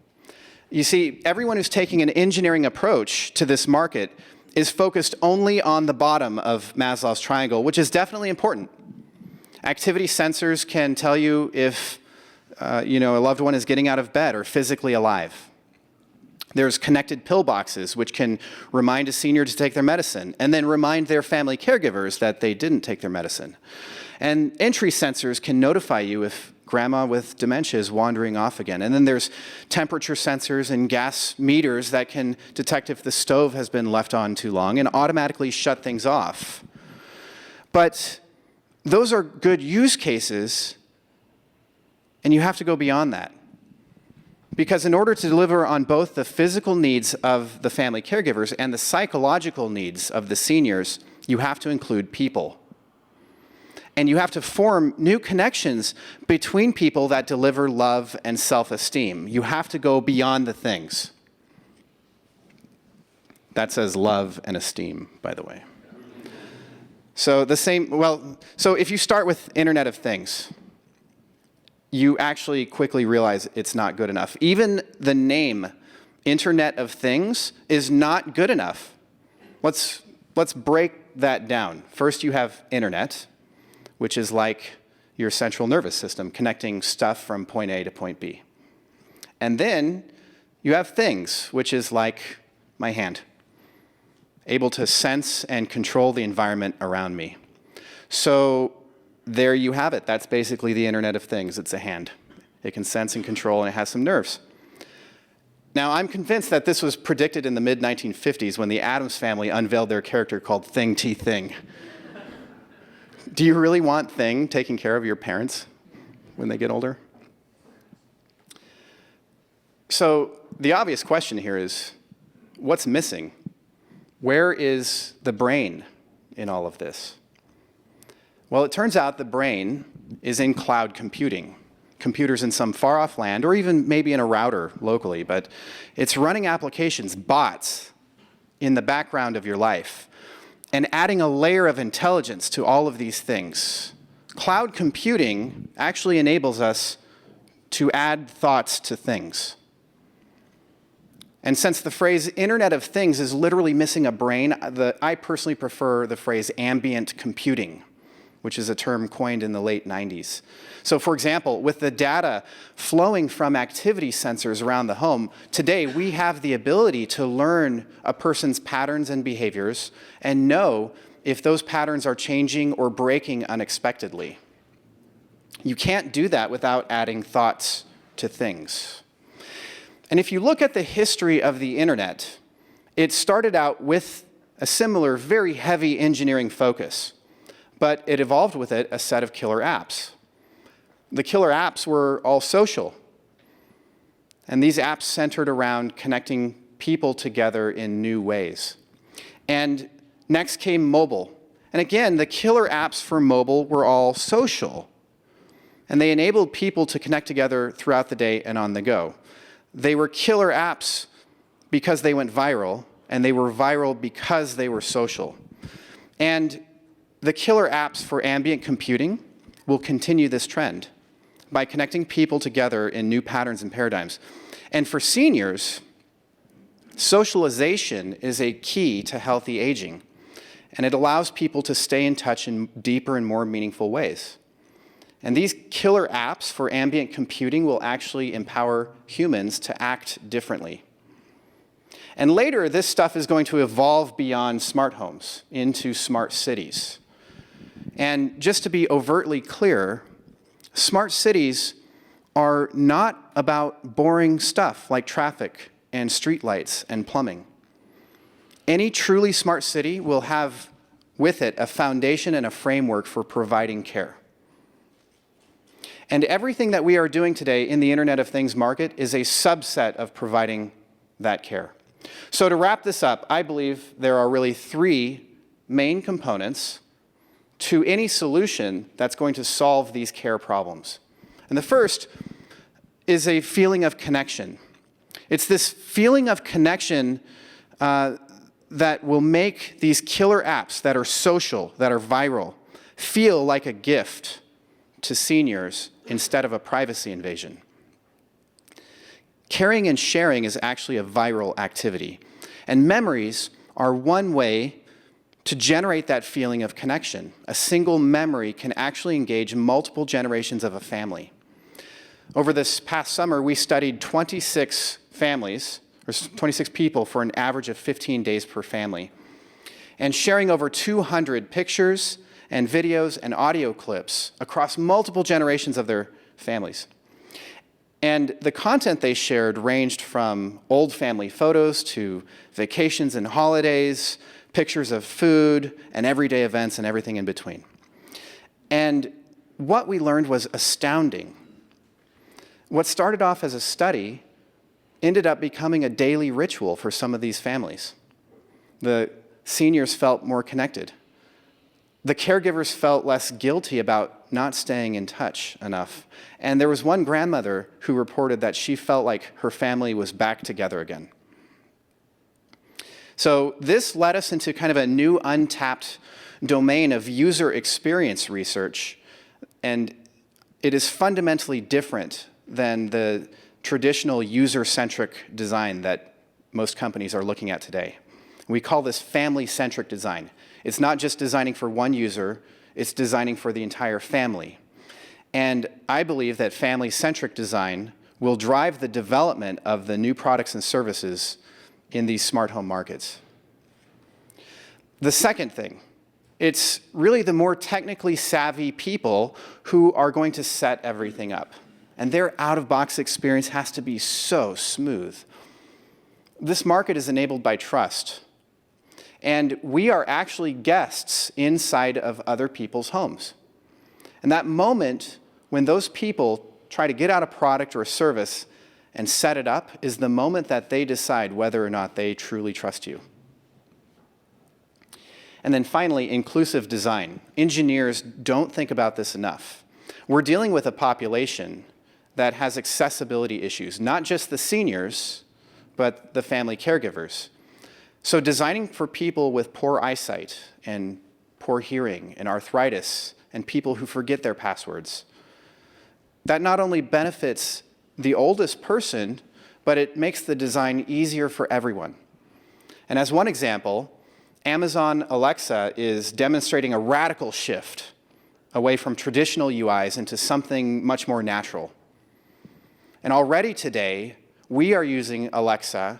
You see, everyone who's taking an engineering approach to this market is focused only on the bottom of Maslow's triangle, which is definitely important. Activity sensors can tell you if a loved one is getting out of bed or physically alive. There's connected pill boxes, which can remind a senior to take their medicine and then remind their family caregivers that they didn't take their medicine. And entry sensors can notify you if grandma with dementia is wandering off again. And then there's temperature sensors and gas meters that can detect if the stove has been left on too long and automatically shut things off. But those are good use cases, and you have to go beyond that. Because in order to deliver on both the physical needs of the family caregivers and the psychological needs of the seniors, you have to include people. And you have to form new connections between people that deliver love and self-esteem. You have to go beyond the things. That says love and esteem, by the way. So so if you start with Internet of Things, you actually quickly realize it's not good enough. Even the name Internet of Things is not good enough. Let's break that down. First, you have Internet, which is like your central nervous system, connecting stuff from point A to point B. And then you have things, which is like my hand, able to sense and control the environment around me. So there you have it. That's basically the Internet of Things. It's a hand. It can sense and control, and it has some nerves. Now, I'm convinced that this was predicted in the mid-1950s when the Addams Family unveiled their character called Thing T Thing. Do you really want Thing taking care of your parents when they get older? So the obvious question here is, what's missing? Where is the brain in all of this? Well, it turns out the brain is in cloud computing. Computers in some far-off land, or even maybe in a router locally, but it's running applications, bots, in the background of your life, and adding a layer of intelligence to all of these things. Cloud computing actually enables us to add thoughts to things. And since the phrase Internet of Things is literally missing a brain, I personally prefer the phrase ambient computing, which is a term coined in the late 90s. So for example, with the data flowing from activity sensors around the home, today we have the ability to learn a person's patterns and behaviors and know if those patterns are changing or breaking unexpectedly. You can't do that without adding thoughts to things. And if you look at the history of the internet, it started out with a similar, very heavy engineering focus, but it evolved with it a set of killer apps. The killer apps were all social, and these apps centered around connecting people together in new ways. And next came mobile. And again, the killer apps for mobile were all social, and they enabled people to connect together throughout the day and on the go. They were killer apps because they went viral, and they were viral because they were social. And the killer apps for ambient computing will continue this trend by connecting people together in new patterns and paradigms. And for seniors, socialization is a key to healthy aging, and it allows people to stay in touch in deeper and more meaningful ways. And these killer apps for ambient computing will actually empower humans to act differently. And later, this stuff is going to evolve beyond smart homes into smart cities. And just to be overtly clear, smart cities are not about boring stuff like traffic and streetlights and plumbing. Any truly smart city will have with it a foundation and a framework for providing care. And everything that we are doing today in the Internet of Things market is a subset of providing that care. So to wrap this up, I believe there are really three main components to any solution that's going to solve these care problems. And the first is a feeling of connection. It's this feeling of connection that will make these killer apps that are social, that are viral, feel like a gift to seniors instead of a privacy invasion. Caring and sharing is actually a viral activity, and memories are one way to generate that feeling of connection. A single memory can actually engage multiple generations of a family. Over this past summer, we studied 26 families, or 26 people for an average of 15 days per family. And sharing over 200 pictures and videos and audio clips across multiple generations of their families. And the content they shared ranged from old family photos to vacations and holidays, pictures of food, and everyday events and everything in between. And what we learned was astounding. What started off as a study ended up becoming a daily ritual for some of these families. The seniors felt more connected. The caregivers felt less guilty about not staying in touch enough. And there was one grandmother who reported that she felt like her family was back together again. So this led us into kind of a new untapped domain of user experience research, and it is fundamentally different than the traditional user-centric design that most companies are looking at today. We call this family-centric design. It's not just designing for one user, it's designing for the entire family. And I believe that family-centric design will drive the development of the new products and services in these smart home markets. The second thing, it's really the more technically savvy people who are going to set everything up. And their out-of-box experience has to be so smooth. This market is enabled by trust. And we are actually guests inside of other people's homes. And that moment when those people try to get out a product or a service and set it up is the moment that they decide whether or not they truly trust you. And then finally, inclusive design. Engineers don't think about this enough. We're dealing with a population that has accessibility issues, not just the seniors, but the family caregivers. So designing for people with poor eyesight and poor hearing and arthritis and people who forget their passwords, that not only benefits the oldest person, but it makes the design easier for everyone. And as one example, Amazon Alexa is demonstrating a radical shift away from traditional UIs into something much more natural. And already today, we are using Alexa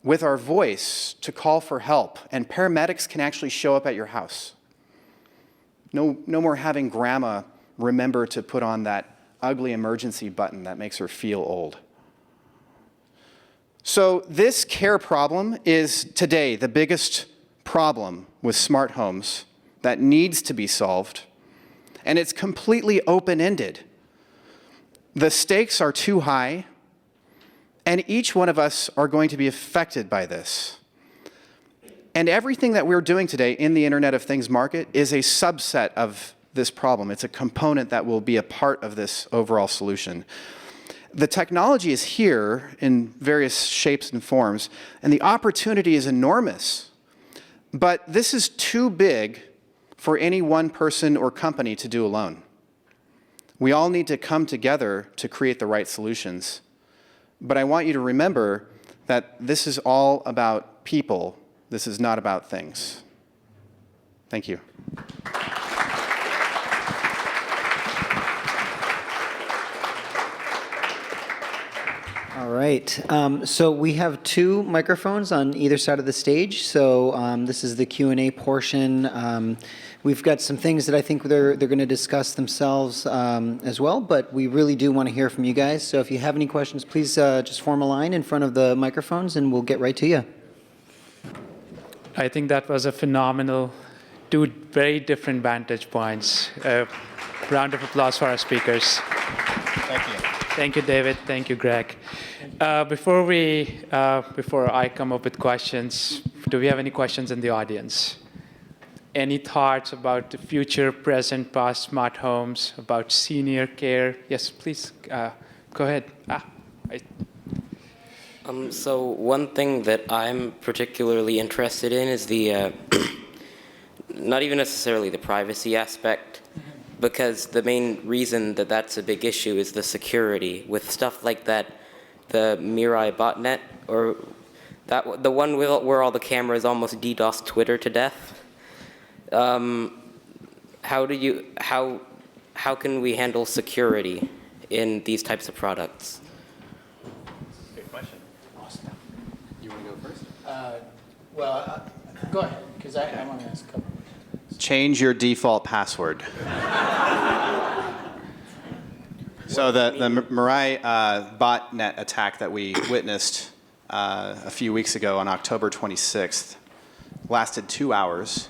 with our voice to call for help, and paramedics can actually show up at your house. No more having grandma remember to put on that ugly emergency button that makes her feel old. So this care problem is today the biggest problem with smart homes that needs to be solved, and it's completely open-ended. The stakes are too high, and each one of us are going to be affected by this. And everything that we're doing today in the Internet of Things market is a subset of this problem. It's a component that will be a part of this overall solution. The technology is here in various shapes and forms, and the opportunity is enormous. But this is too big for any one person or company to do alone. We all need to come together to create the right solutions. But I want you to remember that this is all about people. This is not about things. Thank you. All right. So we have two microphones on either side of the stage. So this is the Q&A portion. We've got some things that I think they're going to discuss themselves as well, but we really do want to hear from you guys. So if you have any questions, please just form a line in front of the microphones and we'll get right to you. I think that was a phenomenal, two very different vantage points. Round of applause for our speakers. Thank you. Thank you, David. Thank you, Greg. Before I come up with questions, do we have any questions in the audience? Any thoughts about the future, present, past smart homes, about senior care? Yes, please, go ahead. So one thing that I'm particularly interested in is the, not even necessarily the privacy aspect, because the main reason that that's a big issue is the security. With stuff like that, the Mirai botnet, or that the one where all the cameras almost DDoS Twitter to death. How can we handle security in these types of products? Good question. Awesome. You want to go first? Well, go ahead, because I want to ask a couple questions. Change your default password. So the Mirai botnet attack that we witnessed a few weeks ago on October 26th lasted 2 hours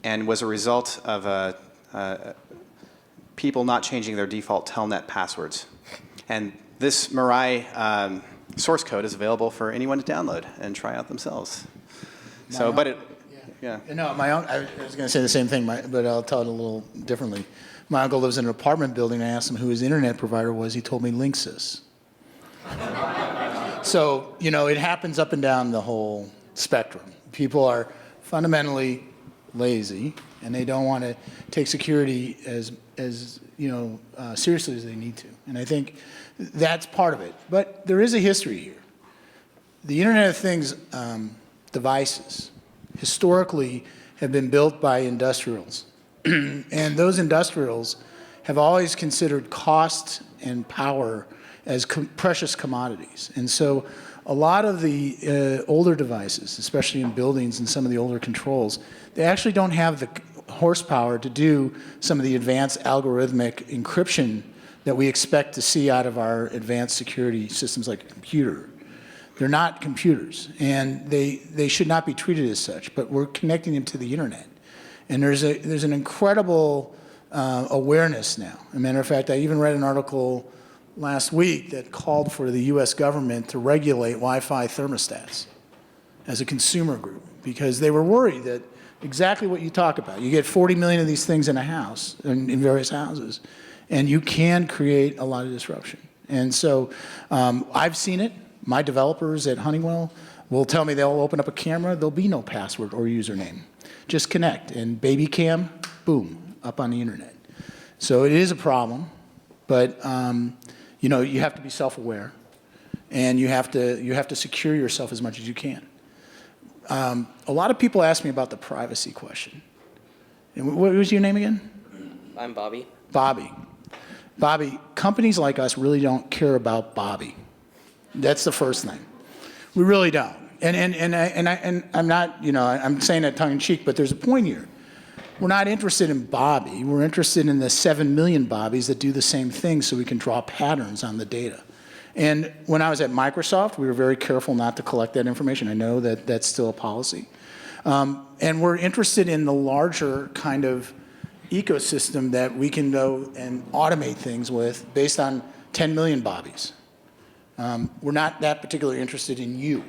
and was a result of people not changing their default Telnet passwords. And this Mirai source code is available for anyone to download and try out themselves. So, but it, yeah. No, I was going to say the same thing, but I'll tell it a little differently. My uncle lives in an apartment building. I asked him who his internet provider was. He told me Linksys. So, you know, it happens up and down the whole spectrum. People are fundamentally lazy, and they don't want to take security as seriously as they need to. And I think that's part of it. But there is a history here. The Internet of Things devices historically have been built by industrials. And those industrials have always considered cost and power as precious commodities. And so a lot of the older devices, especially in buildings and some of the older controls, they actually don't have the horsepower to do some of the advanced algorithmic encryption that we expect to see out of our advanced security systems like a computer. They're not computers, and they should not be treated as such, but we're connecting them to the internet. And there's an incredible awareness now. As a matter of fact, I even read an article last week that called for the US government to regulate Wi-Fi thermostats as a consumer group, because they were worried that exactly what you talk about. You get 40 million of these things in a house, in various houses, and you can create a lot of disruption. And so I've seen it. My developers at Honeywell will tell me they'll open up a camera, there'll be no password or username. Just connect, and baby cam, boom, up on the internet. So it is a problem, but you have to be self-aware, and you have to secure yourself as much as you can. A lot of people ask me about the privacy question. And what was your name again? I'm Bobby. Bobby. Bobby, companies like us really don't care about Bobby. That's the first thing. We really don't. And I'm not, I'm saying that tongue in cheek, but there's a point here. We're not interested in Bobby. We're interested in the 7 million Bobbies that do the same thing so we can draw patterns on the data. And when I was at Microsoft, we were very careful not to collect that information. I know that that's still a policy. And we're interested in the larger kind of ecosystem that we can go and automate things with based on 10 million Bobbies. We're not that particularly interested in you.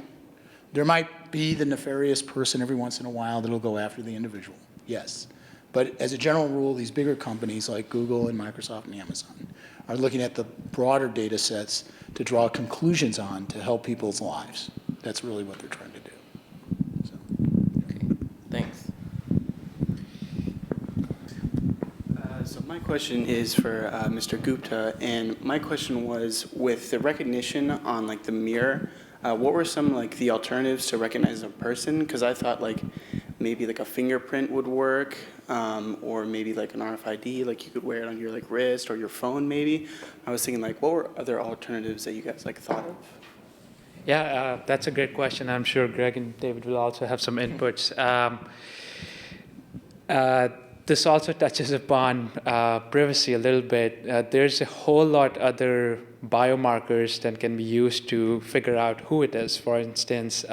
There might be the nefarious person every once in a while that'll go after the individual, yes. But as a general rule, these bigger companies like Google and Microsoft and Amazon are looking at the broader data sets to draw conclusions on to help people's lives. That's really what they're trying to do. So. Okay, thanks. So my question is for Mr. Gupta, and my question was, with the recognition on like the mirror, what were some like the alternatives to recognize a person? Because I thought like maybe like a fingerprint would work, or maybe like an RFID, like you could wear it on your like wrist or your phone maybe. I was thinking like, what were other alternatives that you guys like thought of? Yeah, that's a great question. I'm sure Greg and David will also have some inputs. This also touches upon privacy a little bit. There's a whole lot other biomarkers that can be used to figure out who it is. For instance,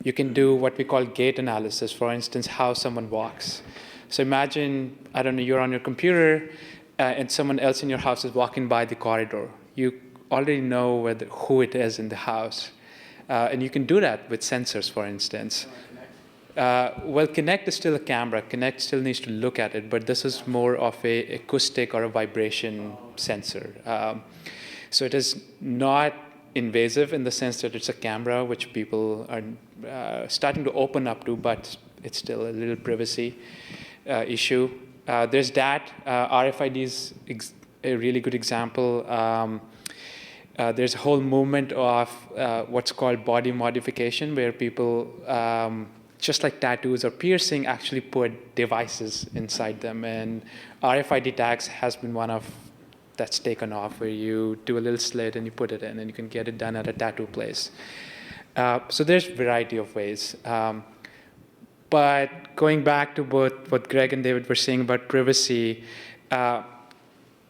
you can do what we call gait analysis, for instance, how someone walks. So imagine, I don't know, you're on your computer and someone else in your house is walking by the corridor. You already know who it is in the house. And you can do that with sensors, for instance. Well, Kinect is still a camera. Kinect still needs to look at it, but this is more of a acoustic or a vibration sensor. So it is not invasive in the sense that it's a camera, which people are starting to open up to, but it's still a little privacy issue. There's that. RFID is a really good example. There's a whole movement of what's called body modification, where people just like tattoos or piercing, actually put devices inside them. And RFID tags has been one of that's taken off, where you do a little slit and you put it in, and you can get it done at a tattoo place. So there's a variety of ways. But going back to both what Greg and David were saying about privacy,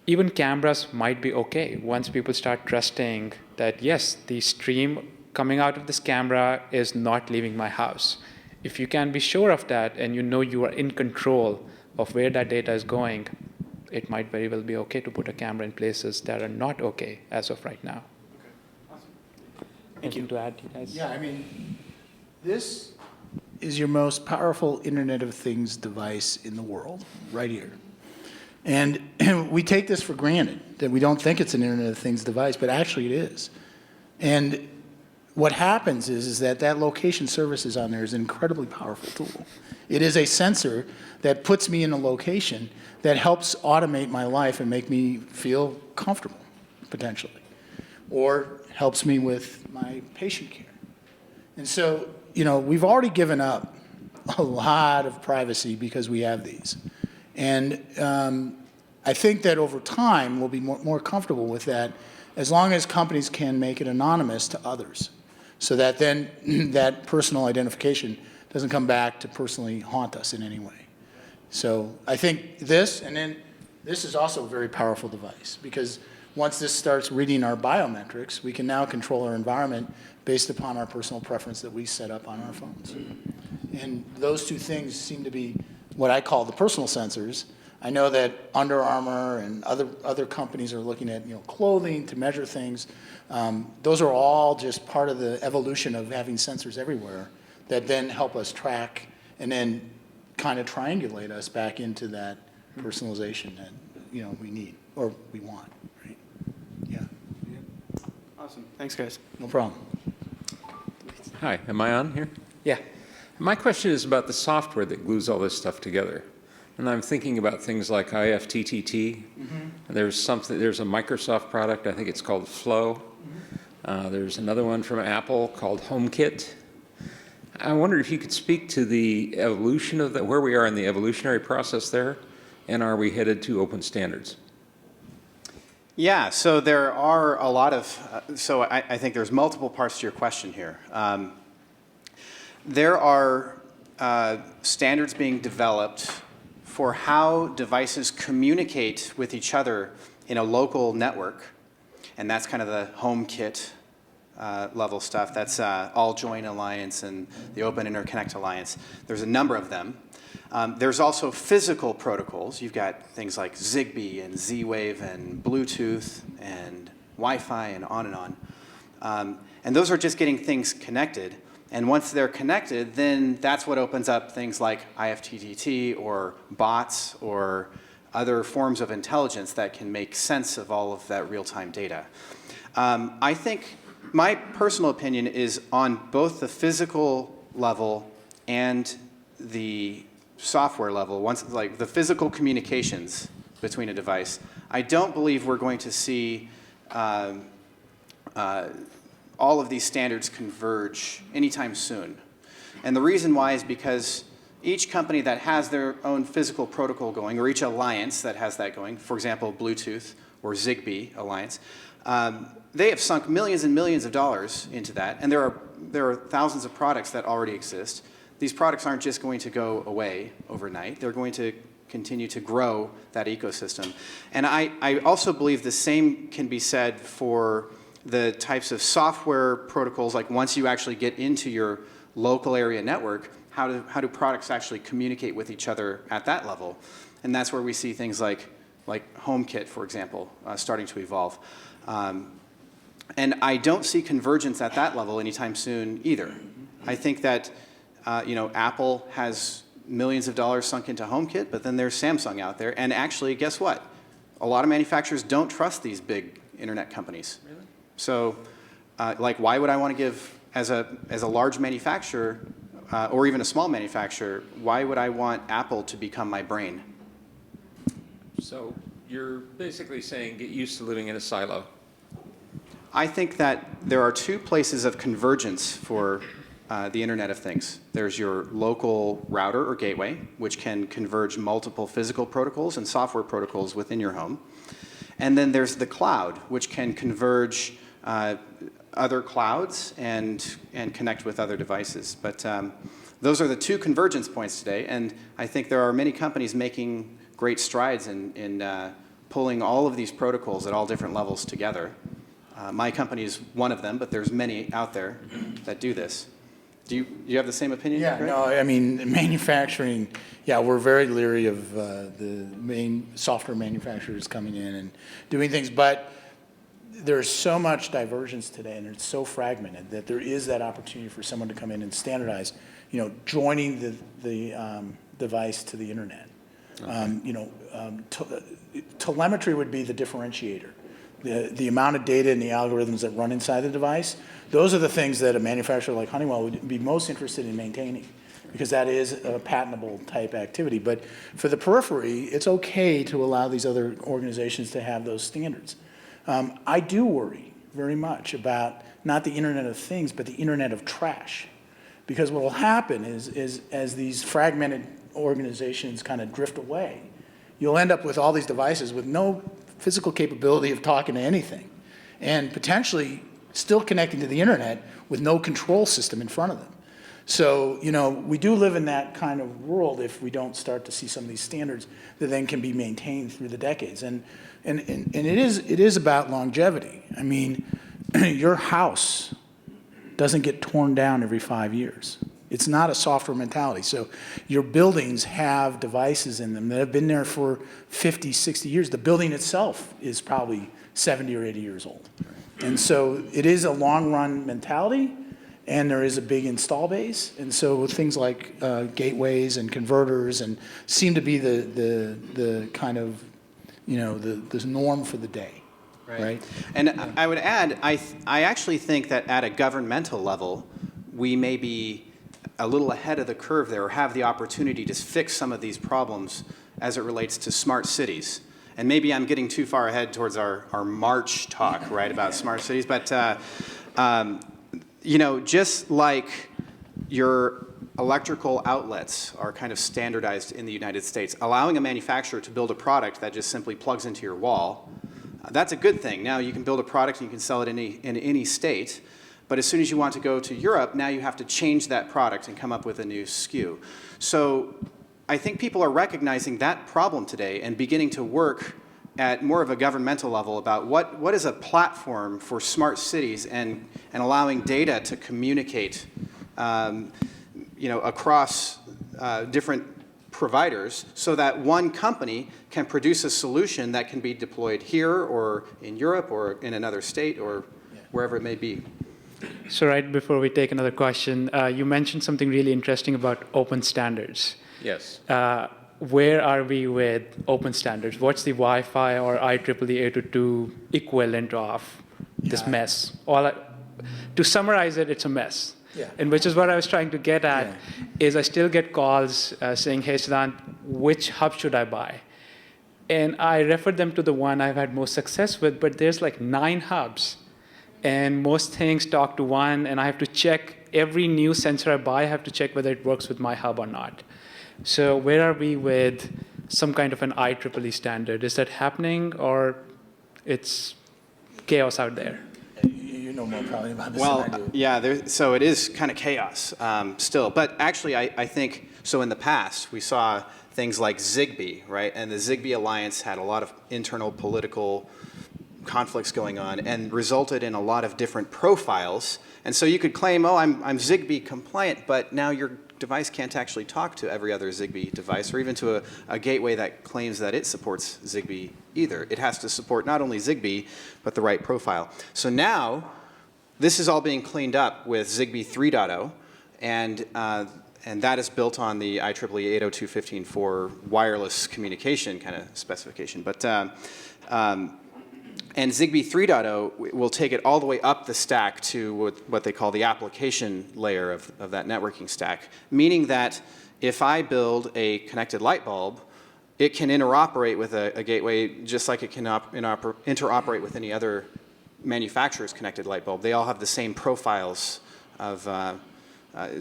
even cameras might be okay once people start trusting that, yes, the stream coming out of this camera is not leaving my house. If you can be sure of that and you know you are in control of where that data is going, it might very well be okay to put a camera in places that are not okay as of right now. Anything to add, you guys? Yeah, I mean, this is your most powerful Internet of Things device in the world, right here. And we take this for granted, that we don't think it's an Internet of Things device, but actually it is. And what happens is that location services on there is an incredibly powerful tool. It is a sensor that puts me in a location that helps automate my life and make me feel comfortable, potentially, or helps me with my patient care. And so, you know, we've already given up a lot of privacy because we have these. And I think that over time we'll be more comfortable with that as long as companies can make it anonymous to others, so that then that personal identification doesn't come back to personally haunt us in any way. So I think this, and then this is also a very powerful device, because once this starts reading our biometrics, we can now control our environment based upon our personal preference that we set up on our phones. And those two things seem to be what I call the personal sensors. I know that Under Armour and other companies are looking at, you know, clothing to measure things. Those are all just part of the evolution of having sensors everywhere that then help us track and then kind of triangulate us back into that personalization that, you know, we need or we want. Right? Yeah. Awesome. Thanks, guys. No problem. Hi, am I on here? Yeah. My question is about the software that glues all this stuff together. And I'm thinking about things like IFTTT. There's a Microsoft product, I think it's called Flow. There's another one from Apple called HomeKit. I wonder if you could speak to the evolution of that, where we are in the evolutionary process there, and are we headed to open standards? Yeah, so there are a lot of, I think there's multiple parts to your question here. There are standards being developed for how devices communicate with each other in a local network, and that's kind of the HomeKit level stuff. That's All-Join Alliance and the Open Interconnect Alliance. There's a number of them. There's also physical protocols. You've got things like Zigbee and Z-Wave and Bluetooth and Wi-Fi and on and on. And those are just getting things connected. And once they're connected, then that's what opens up things like IFTTT or bots or other forms of intelligence that can make sense of all of that real-time data. I think my personal opinion is on both the physical level and the software level, once like the physical communications between a device, I don't believe we're going to see all of these standards converge anytime soon. And the reason why is because each company that has their own physical protocol going, or each alliance that has that going, for example, Bluetooth or Zigbee alliance, they have sunk millions and millions of dollars into that, and there are thousands of products that already exist. These products aren't just going to go away overnight. They're going to continue to grow that ecosystem. And I also believe the same can be said for the types of software protocols, like once you actually get into your local area network, how do products actually communicate with each other at that level? And that's where we see things like HomeKit, for example, starting to evolve. And I don't see convergence at that level anytime soon either. I think that Apple has millions of dollars sunk into HomeKit, but then there's Samsung out there. And actually, guess what? A lot of manufacturers don't trust these big internet companies. Really? So, why would I want to give, as a large manufacturer, or even a small manufacturer, why would I want Apple to become my brain? So you're basically saying get used to living in a silo. I think that there are two places of convergence for the Internet of Things. There's your local router or gateway, which can converge multiple physical protocols and software protocols within your home. And then there's the cloud, which can converge other clouds and connect with other devices. But those are the two convergence points today, and I think there are many companies making great strides in pulling all of these protocols at all different levels together. My company is one of them, but there's many out there that do this. Do you have the same opinion? Yeah, Greg? no, I mean, manufacturing, yeah, we're very leery of the main software manufacturers coming in and doing things, but there's so much divergence today, and it's so fragmented that there is that opportunity for someone to come in and standardize, joining the device to the internet. Okay. Telemetry would be the differentiator. The amount of data and the algorithms that run inside the device, those are the things that a manufacturer like Honeywell would be most interested in maintaining, because that is a patentable type activity. But for the periphery, it's okay to allow these other organizations to have those standards. I do worry very much about not the Internet of Things, but the Internet of Trash. Because what will happen is as these fragmented organizations kind of drift away, you'll end up with all these devices with no physical capability of talking to anything, and potentially still connecting to the internet with no control system in front of them. So, we do live in that kind of world if we don't start to see some of these standards that then can be maintained through the decades. And it is about longevity. I mean, your house doesn't get torn down every 5 years. It's not a software mentality. So your buildings have devices in them that have been there for 50, 60 years. The building itself is probably 70 or 80 years old. And so it is a long-run mentality, and there is a big install base. And so things like gateways and converters and seem to be the kind of, the norm for the day. Right? And I would add, I actually think that at a governmental level, we may be a little ahead of the curve there, or have the opportunity to fix some of these problems as it relates to smart cities. And maybe I'm getting too far ahead towards our March talk, right, about smart cities. But, just like your electrical outlets are kind of standardized in the United States, allowing a manufacturer to build a product that just simply plugs into your wall, that's a good thing. Now you can build a product and you can sell it in any state. But as soon as you want to go to Europe, now you have to change that product and come up with a new SKU. So I think people are recognizing that problem today and beginning to work at more of a governmental level about what is a platform for smart cities and allowing data to communicate across different providers so that one company can produce a solution that can be deployed here or in Europe or in another state or wherever it may be. So right before we take another question, you mentioned something really interesting about open standards. Yes. Where are we with open standards? What's the Wi-Fi or IEEE 802 equivalent of this mess? To summarize it, it's a mess. Yeah. And which is what I was trying to get at, is I still get calls saying, hey, Siddhant, which hub should I buy? And I refer them to the one I've had most success with, but there's like 9 hubs. And most things talk to one, and I have to check every new sensor I buy, I have to check whether it works with my hub or not. So where are we with some kind of an IEEE standard? Is that happening, or it's chaos out there? You know more probably about this than I do. Yeah, so it is kind of chaos still. But actually, I think, so in the past, we saw things like Zigbee, right? And the Zigbee Alliance had a lot of internal political conflicts going on and resulted in a lot of different profiles. And so you could claim, oh, I'm Zigbee compliant, but now your device can't actually talk to every other Zigbee device or even to a gateway that claims that it supports Zigbee either. It has to support not only Zigbee, but the right profile. So now, this is all being cleaned up with Zigbee 3.0, and that is built on the IEEE 802.15.4 wireless communication kind of specification. But and Zigbee 3.0 will take it all the way up the stack to what they call the application layer of that networking stack, meaning that if I build a connected light bulb, it can interoperate with a gateway just like it can interoperate with any other manufacturer's connected light bulb. They all have the same profiles of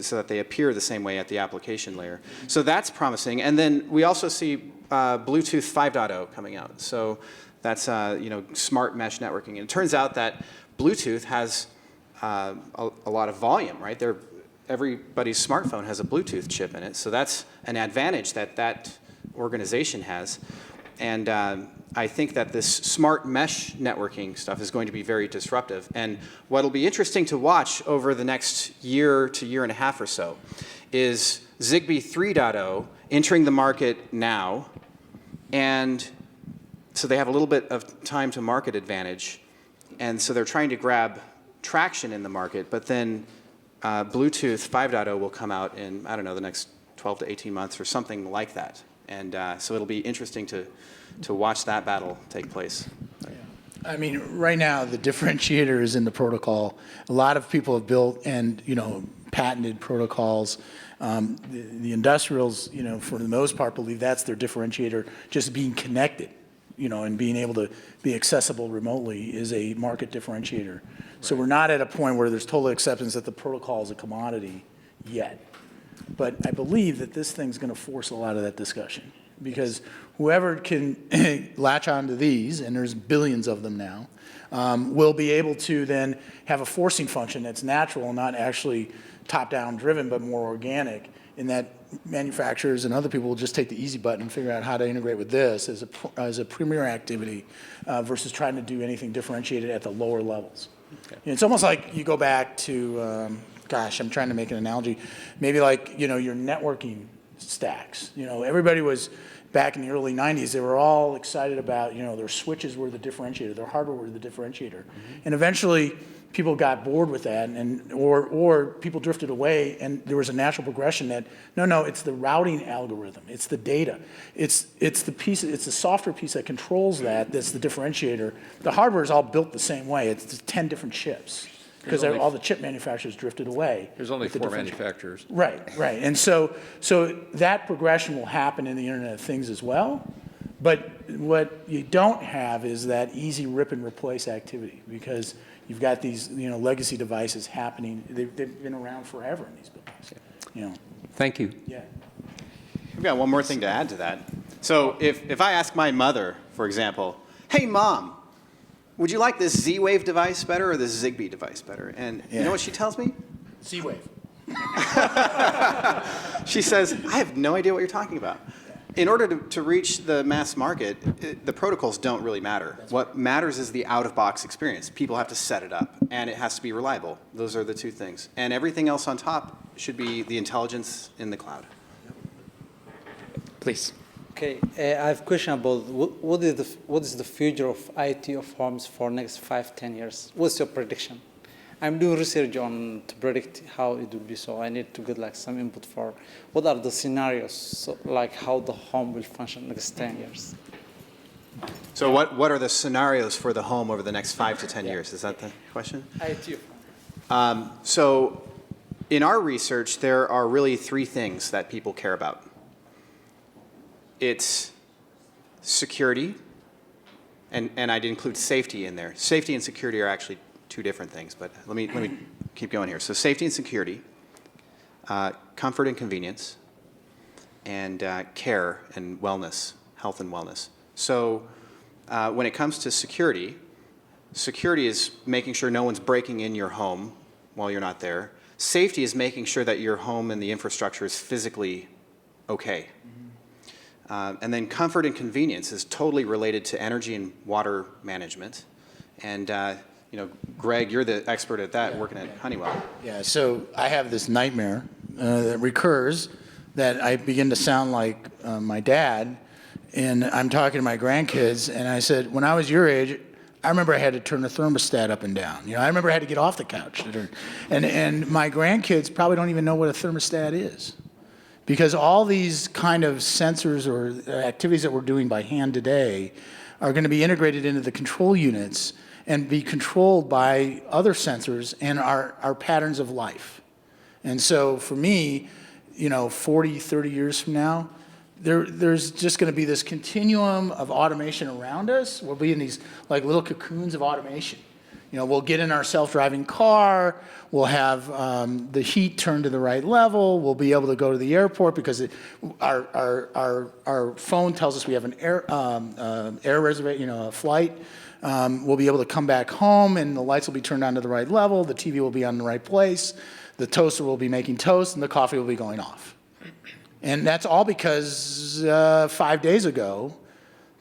so that they appear the same way at the application layer. So that's promising. And then we also see Bluetooth 5.0 coming out. So that's smart mesh networking. And it turns out that Bluetooth has a lot of volume, right? everybody's smartphone has a Bluetooth chip in it, so that's an advantage that that organization has. And I think that this smart mesh networking stuff is going to be very disruptive. And what'll be interesting to watch over the next year to year and a half or so is Zigbee 3.0 entering the market now. And so they have a little bit of time to market advantage. And so they're trying to grab traction in the market. But then Bluetooth 5.0 will come out in, I don't know, the next 12 to 18 months or something like that. And so it'll be interesting to watch that battle take place. I mean, right now, the differentiator is in the protocol. A lot of people have built and, patented protocols. The industrials, for the most part, believe that's their differentiator. Just being connected, and being able to be accessible remotely is a market differentiator. Right. So we're not at a point where there's total acceptance that the protocol is a commodity yet. But I believe that this thing's going to force a lot of that discussion, because whoever can latch onto these, and there's billions of them now, will be able to then have a forcing function that's natural, not actually top-down driven, but more organic, in that manufacturers and other people will just take the easy button and figure out how to integrate with this as a premier activity versus trying to do anything differentiated at the lower levels. Okay. It's almost like you go back to, I'm trying to make an analogy, maybe like, your networking stacks. Everybody was, back in the early 90s, they were all excited about, their switches were the differentiator, their hardware were the differentiator. Mm-hmm. And eventually, people got bored with that, or people drifted away, and there was a natural progression that, no, it's the routing algorithm, it's the data, it's the software piece that controls that's the differentiator. The hardware is all built the same way. It's 10 different chips, because all the chip manufacturers drifted away. There's only 4 manufacturers. Right. And so that progression will happen in the Internet of Things as well. But what you don't have is that easy rip and replace activity, because you've got these legacy devices happening. They've been around forever in these buildings. Thank you. Yeah. I've got one more thing to add to that. So if I ask my mother, for example, hey, Mom, would you like this Z-Wave device better or this Zigbee device better? And you know what she tells me? Z-Wave. She says, I have no idea what you're talking about. In order to reach the mass market, the protocols don't really matter. What matters is the out-of-box experience. People have to set it up, and it has to be reliable. Those are the two things. And everything else on top should be the intelligence in the cloud. Please. Okay, I have a question about what is the future of IT of homes for next 5-10 years? What's your prediction? I'm doing research to predict how it will be, so I need to get some input for what are the scenarios, how the home will function next 10 years. So what are the scenarios for the home over the next 5 to 10 years? Is that the question? IT. So in our research, there are really 3 things that people care about. It's security, and I'd include safety in there. Safety and security are actually 2 different things, but let me keep going here. So safety and security, comfort and convenience, and care and wellness, health and wellness. So when it comes to security, security is making sure no one's breaking in your home while you're not there. Safety is making sure that your home and the infrastructure is physically okay. And then comfort and convenience is totally related to energy and water management. And Greg, you're the expert at that, working at Honeywell. Yeah, so I have this nightmare that recurs, that I begin to sound like my dad, and I'm talking to my grandkids, and I said, when I was your age, I remember I had to turn the thermostat up and down. I remember I had to get off the couch. And my grandkids probably don't even know what a thermostat is, because all these kind of sensors or activities that we're doing by hand today are going to be integrated into the control units and be controlled by other sensors and our patterns of life. And so for me, 40, 30 years from now, there's just going to be this continuum of automation around us. We'll be in these little cocoons of automation. We'll get in our self-driving car. We'll have the heat turned to the right level. We'll be able to go to the airport because our phone tells us we have an air reservation, a flight. we'll be able to come back home and the lights will be turned on to the right level, the TV will be on the right place, the toaster will be making toast, and the coffee will be going off. And that's all because 5 days ago,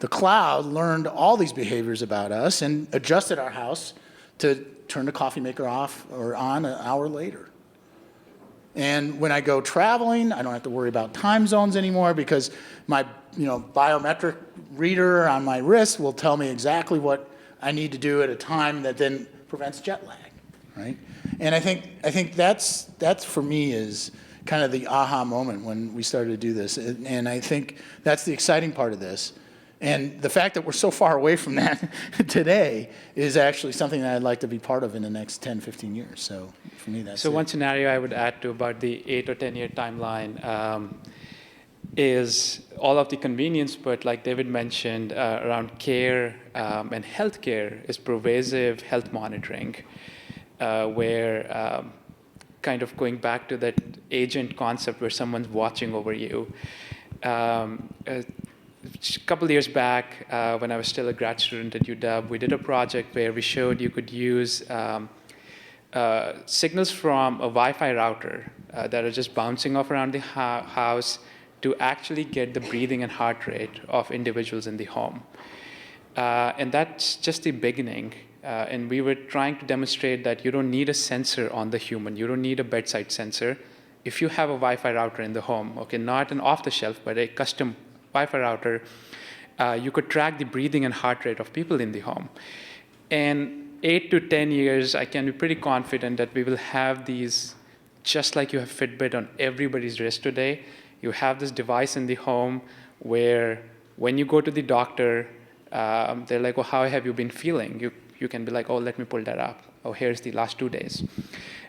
the cloud learned all these behaviors about us and adjusted our house to turn the coffee maker off or on an hour later. And when I go traveling, I don't have to worry about time zones anymore because my biometric reader on my wrist will tell me exactly what I need to do at a time that then prevents jet lag, right? And I think that's for me is kind of the aha moment when we started to do this. And I think that's the exciting part of this. And the fact that we're so far away from that today is actually something that I'd like to be part of in the next 10, 15 years. So for me, that's So it. one scenario I would add to about the 8 or 10 year timeline is all of the convenience, but like David mentioned, around care and healthcare is pervasive health monitoring, where kind of going back to that agent concept where someone's watching over you. A couple of years back, when I was still a grad student at UW, we did a project where we showed you could use signals from a Wi-Fi router that are just bouncing off around the house to actually get the breathing and heart rate of individuals in the home. And that's just the beginning. And we were trying to demonstrate that you don't need a sensor on the human. You don't need a bedside sensor. If you have a Wi-Fi router in the home, okay, not an off-the-shelf, but a custom Wi-Fi router, you could track the breathing and heart rate of people in the home. And 8 to 10 years, I can be pretty confident that we will have these, just like you have Fitbit on everybody's wrist today, you have this device in the home where when you go to the doctor, they're like, well, how have you been feeling? You can be like, oh, let me pull that up. Oh, here's the last 2 days.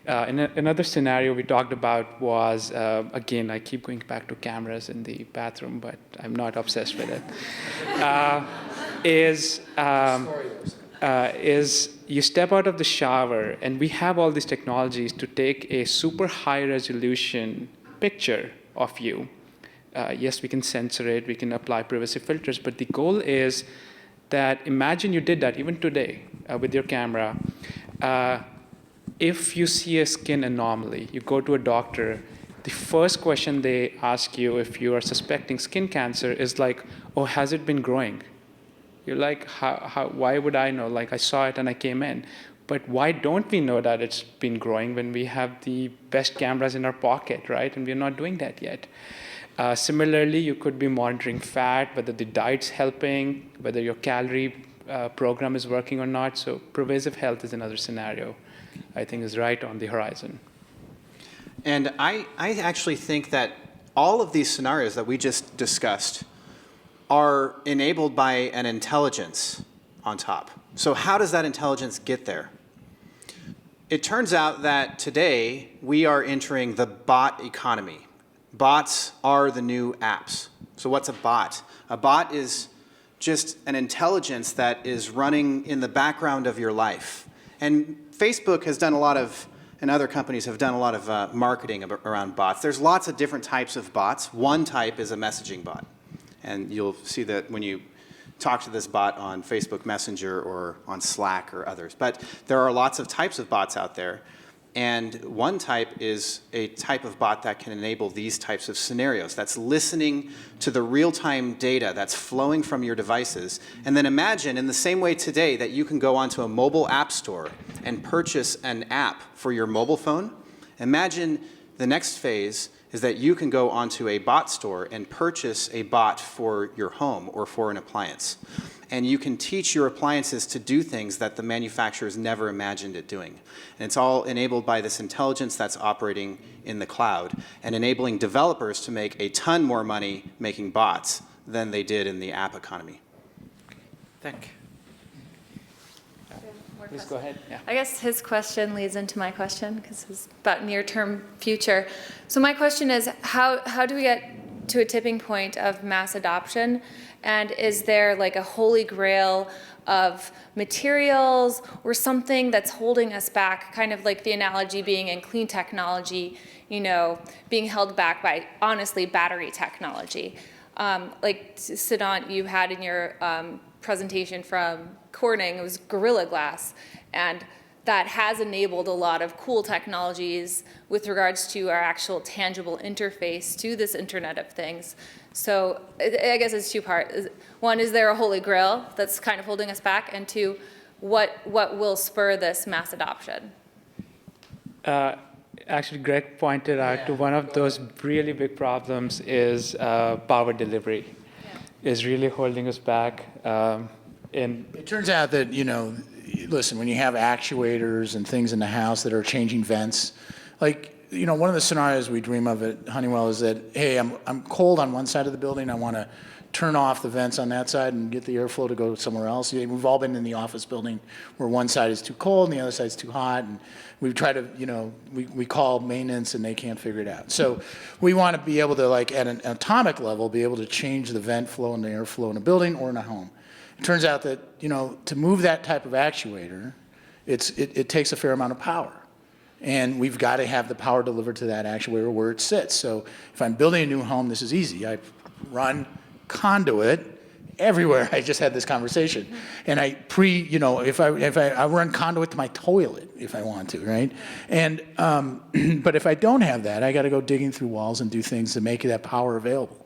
Another scenario we talked about was, again, I keep going back to cameras in the bathroom, but I'm not obsessed with it, is you step out of the shower, and we have all these technologies to take a super high resolution picture of you. Yes, we can censor it, we can apply privacy filters, but the goal is that imagine you did that even today with your camera. If you see a skin anomaly, you go to a doctor, the first question they ask you if you are suspecting skin cancer is like, oh, has it been growing? You're like, why would I know? Like, I saw it and I came in. But why don't we know that it's been growing when we have the best cameras in our pocket, right? And we're not doing that yet. Similarly, you could be monitoring fat, whether the diet's helping, whether your calorie program is working or not. So pervasive health is another scenario I think is right on the horizon. And I actually think that all of these scenarios that we just discussed are enabled by an intelligence on top. So how does that intelligence get there? It turns out that today we are entering the bot economy. Bots are the new apps. So what's a bot? A bot is just an intelligence that is running in the background of your life. And Facebook has done a lot of, and other companies have done a lot of marketing around bots. There's lots of different types of bots. One type is a messaging bot. And you'll see that when you talk to this bot on Facebook Messenger or on Slack or others. But there are lots of types of bots out there. And one type is a type of bot that can enable these types of scenarios. That's listening to the real-time data that's flowing from your devices. And then imagine in the same way today that you can go onto a mobile app store and purchase an app for your mobile phone. Imagine the next phase is that you can go onto a bot store and purchase a bot for your home or for an appliance. And you can teach your appliances to do things that the manufacturers never imagined it doing. And it's all enabled by this intelligence that's operating in the cloud and enabling developers to make a ton more money making bots than they did in the app economy. Thank you. Please go ahead. Yeah. I guess his question leads into my question because it's about near-term future. So my question is, how do we get to a tipping point of mass adoption? And is there like a holy grail of materials or something that's holding us back, kind of like the analogy being in clean technology, being held back by, honestly, battery technology? Like Siddhant, you had in your presentation from Corning. It was Gorilla Glass, and that has enabled a lot of cool technologies with regards to our actual tangible interface to this Internet of Things. So I guess it's two-part. One, is there a holy grail that's kind of holding us back? And two, what will spur this mass adoption? Actually, Greg pointed out to one of those really big problems is power delivery. Is really holding us back. It turns out that, listen, when you have actuators and things in the house that are changing vents, like, one of the scenarios we dream of at Honeywell is that, hey, I'm cold on one side of the building, I want to turn off the vents on that side and get the airflow to go somewhere else. We've all been in the office building where one side is too cold and the other side is too hot, and we've tried to, we call maintenance and they can't figure it out. So we want to be able to, like, at an atomic level, be able to change the vent flow and the airflow in a building or in a home. It turns out that, to move that type of actuator, it takes a fair amount of power. And we've got to have the power delivered to that actuator where it sits. So if I'm building a new home, this is easy. I run conduit everywhere. I just had this conversation. And I if I run conduit to my toilet if I want to, right? And, but if I don't have that, I got to go digging through walls and do things to make that power available.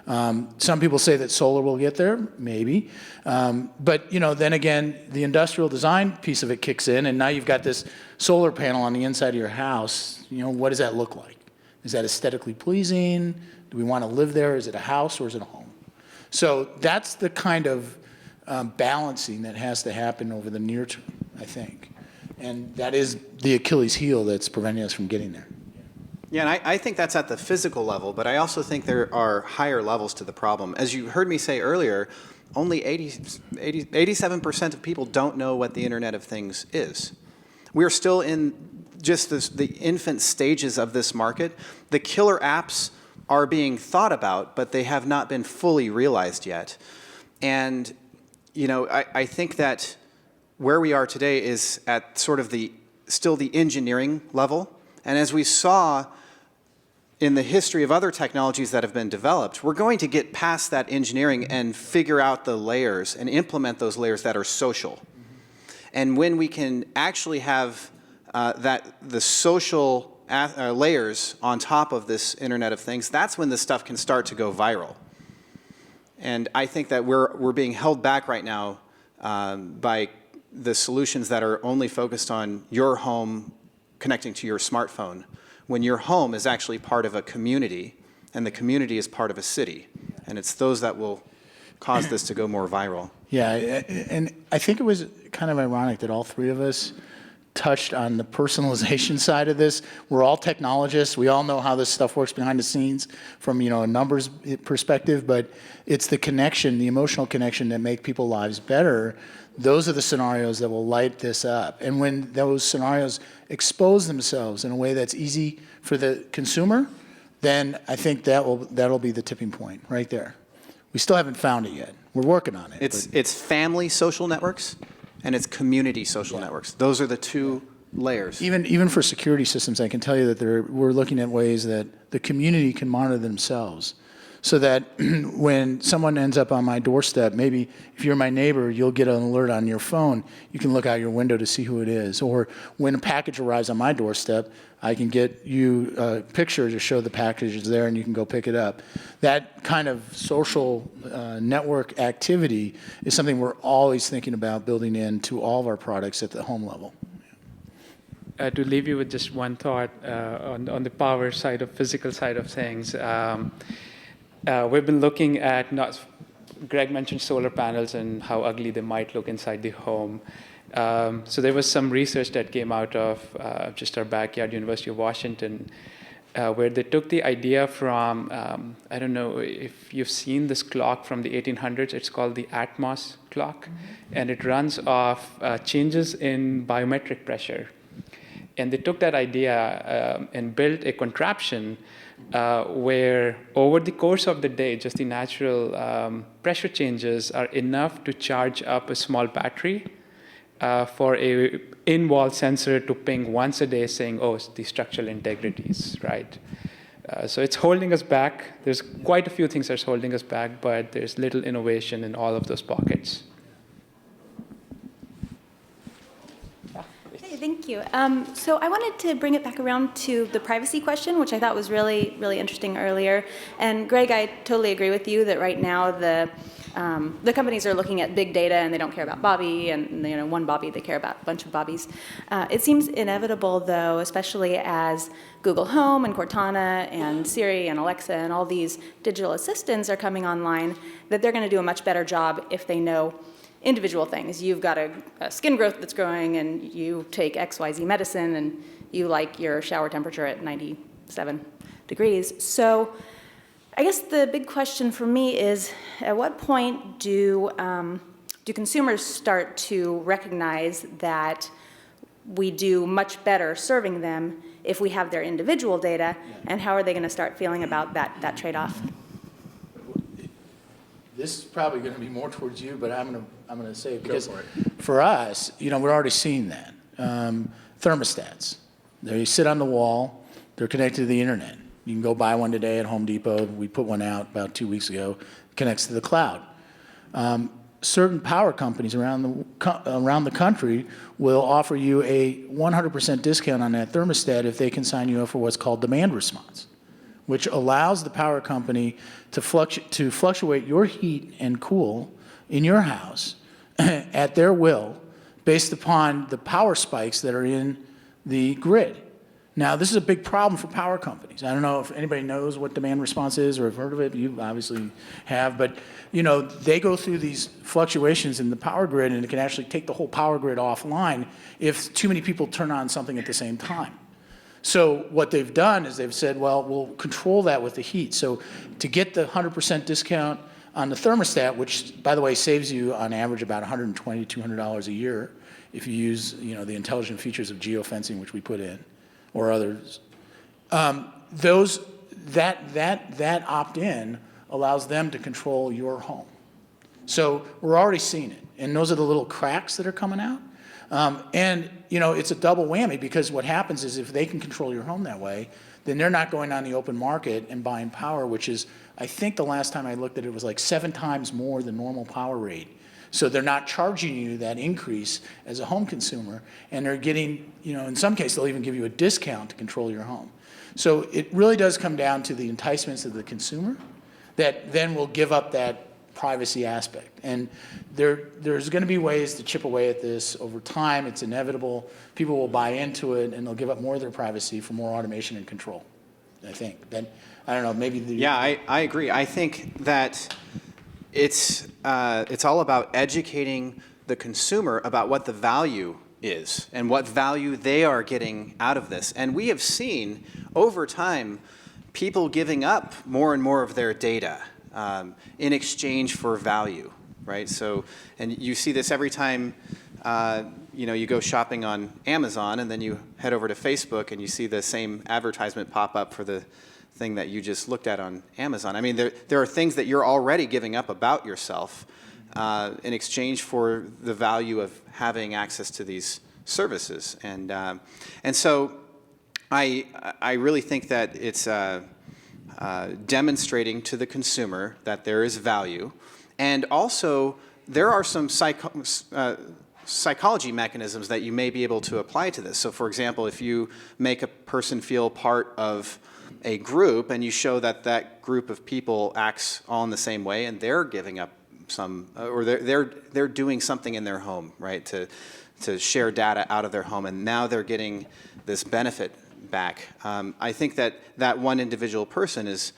Some people say that solar will get there, maybe. But, then again, the industrial design piece of it kicks in, and now you've got this solar panel on the inside of your house. What does that look like? Is that aesthetically pleasing? Do we want to live there? Is it a house or is it a home? So that's the kind of balancing that has to happen over the near term, I think. And that is the Achilles heel that's preventing us from getting there. Yeah, and I think that's at the physical level, but I also think there are higher levels to the problem. As you heard me say earlier, only 87% of people don't know what the Internet of Things is. We're still in just the infant stages of this market. The killer apps are being thought about, but they have not been fully realized yet. And, I think that where we are today is at sort of still the engineering level. And as we saw in the history of other technologies that have been developed, we're going to get past that engineering and figure out the layers and implement those layers that are social. And when we can actually have the social layers on top of this Internet of Things, that's when this stuff can start to go viral. And I think that we're being held back right now by the solutions that are only focused on your home connecting to your smartphone, when your home is actually part of a community, and the community is part of a city. And it's those that will cause this to go more viral. Yeah, and I think it was kind of ironic that all three of us touched on the personalization side of this. We're all technologists. We all know how this stuff works behind the scenes from, a numbers perspective, but it's the connection, the emotional connection that make people's lives better. Those are the scenarios that will light this up. And when those scenarios expose themselves in a way that's easy for the consumer, then I think that'll be the tipping point right there. We still haven't found it yet. We're working on it. It's family social networks and it's community social networks. Those are the two layers. Even for security systems, I can tell you that we're looking at ways that the community can monitor themselves, so that when someone ends up on my doorstep, maybe if you're my neighbor, you'll get an alert on your phone. You can look out your window to see who it is. Or when a package arrives on my doorstep, I can get you a picture to show the package is there and you can go pick it up. That kind of social network activity is something we're always thinking about building into all of our products at the home level. To leave you with just one thought on the power side of physical side of things. We've been looking at, Greg mentioned solar panels and how ugly they might look inside the home. So there was some research that came out of just our backyard, University of Washington, where they took the idea from, I don't know if you've seen this clock from the 1800s, it's called the Atmos clock, and it runs off changes in biometric pressure. And they took that idea and built a contraption where over the course of the day, just the natural pressure changes are enough to charge up a small battery for a in-wall sensor to ping once a day saying, oh, the structural integrity is right. So it's holding us back. There's quite a few things that's holding us back, but there's little innovation in all of those pockets. thank you. So I wanted to bring it back around to the privacy question, which I thought was really, really interesting earlier. And Greg, I totally agree with you that right now the companies are looking at big data and they don't care about Bobby and one Bobby, they care about a bunch of Bobbies. It seems inevitable though, especially as Google Home and Cortana and Siri and Alexa and all these digital assistants are coming online, that they're going to do a much better job if they know individual things. You've got a skin growth that's growing and you take XYZ medicine and you like your shower temperature at 97 degrees. So I guess the big question for me is, at what point do consumers start to recognize that we do much better serving them if we have their individual data, and how are they going to start feeling about that trade-off? This is probably going to be more towards you, but I'm going to say it because for us, we're already seeing that. Thermostats, they sit on the wall, they're connected to the internet. You can go buy one today at Home Depot. We put one out about 2 weeks ago. It connects to the cloud. Certain power companies around the country will offer you a 100% discount on that thermostat if they can sign you up for what's called demand response, which allows the power company to fluctuate your heat and cool in your house at their will based upon the power spikes that are in the grid. Now, this is a big problem for power companies. I don't know if anybody knows what demand response is or have heard of it. You obviously have. But, they go through these fluctuations in the power grid, and it can actually take the whole power grid offline if too many people turn on something at the same time. So what they've done is they've said, well, we'll control that with the heat. So to get the 100% discount on the thermostat, which, by the way, saves you on average about $120 to $200 a year if you use, the intelligent features of geofencing, which we put in, or others, that opt-in allows them to control your home. So we're already seeing it, and those are the little cracks that are coming out. And it's a double whammy, because what happens is if they can control your home that way, then they're not going on the open market and buying power, which is, I think the last time I looked at it was like 7 times more than normal power rate. So they're not charging you that increase as a home consumer, and they're getting, in some cases they'll even give you a discount to control your home. So it really does come down to the enticements of the consumer that then will give up that privacy aspect. And there's going to be ways to chip away at this over time. It's inevitable. People will buy into it, and they'll give up more of their privacy for more automation and control, I think. Then, I don't know, maybe... Yeah, I agree. I think that it's all about educating the consumer about what the value is and what value they are getting out of this. And we have seen over time people giving up more and more of their data in exchange for value, right? So, and you see this every time you go shopping on Amazon, and then you head over to Facebook and you see the same advertisement pop up for the thing that you just looked at on Amazon. I mean, there are things that you're already giving up about yourself in exchange for the value of having access to these services. And so I really think that it's demonstrating to the consumer that there is value. And also, there are some psychology mechanisms that you may be able to apply to this. So for example, if you make a person feel part of a group and you show that that group of people acts all in the same way, and they're giving up some, or they're doing something in their home, right, to share data out of their home, and now they're getting this benefit back. I think that one individual person is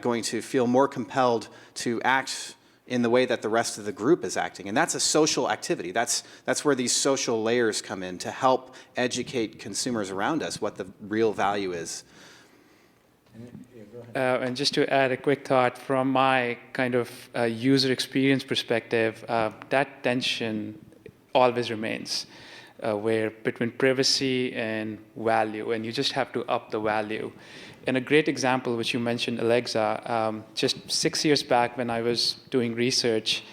going to feel more compelled to act in the way that the rest of the group is acting. And that's a social activity. That's where these social layers come in to help educate consumers around us what the real value is. And just to add a quick thought from my kind of user experience perspective, that tension always remains, where between privacy and value, and you just have to up the value. And a great example, which you mentioned, Alexa, just 6 years back when I was doing research,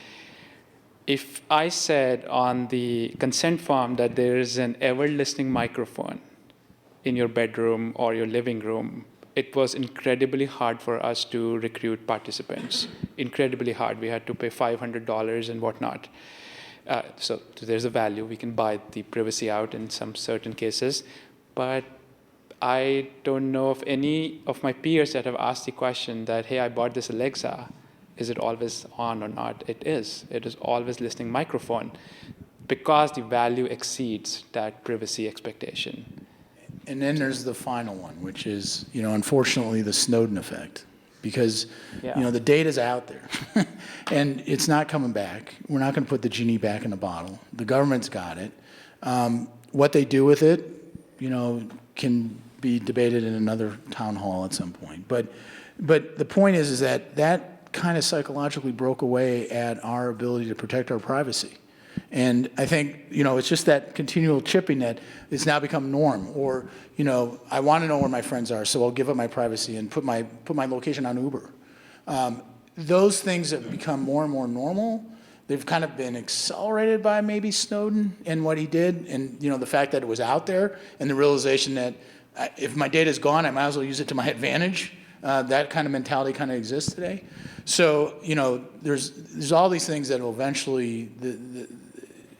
if I said on the consent form that there is an ever-listening microphone in your bedroom or your living room, it was incredibly hard for us to recruit participants. Incredibly hard. We had to pay $500 and whatnot. So there's a value. We can buy the privacy out in some certain cases, but I don't know of any of my peers that have asked the question that, hey, I bought this Alexa. Is it always on or not? It is. It is always listening microphone because the value exceeds that privacy expectation. And then there's the final one, which is, unfortunately, the Snowden effect. Because, the data's out there, and it's not coming back. We're not going to put the genie back in the bottle. The government's got it. What they do with it, can be debated in another town hall at some point. But the point is that kind of psychologically broke away at our ability to protect our privacy. And I think, it's just that continual chipping that has now become norm. Or, I want to know where my friends are, so I'll give up my privacy and put my location on Uber. Those things have become more and more normal. They've kind of been accelerated by maybe Snowden and what he did, and the fact that it was out there, and the realization that if my data is gone, I might as well use it to my advantage. That kind of mentality kind of exists today. So, there's all these things that will eventually,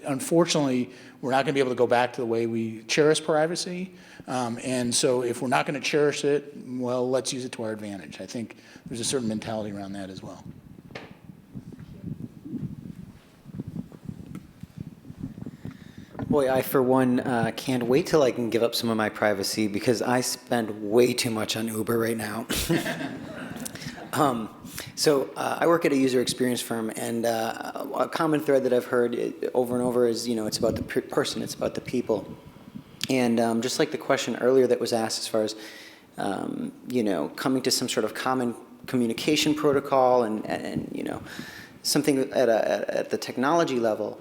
unfortunately, we're not going to be able to go back to the way we cherish privacy. And so if we're not going to cherish it, well, let's use it to our advantage. I think there's a certain mentality around that as well. Boy, I, for one, can't wait till I can give up some of my privacy because I spend way too much on Uber right now. So I work at a user experience firm, and a common thread that I've heard over and over is, it's about the person, it's about the people. And just like the question earlier that was asked as far as, coming to some sort of common communication protocol and something at the technology level,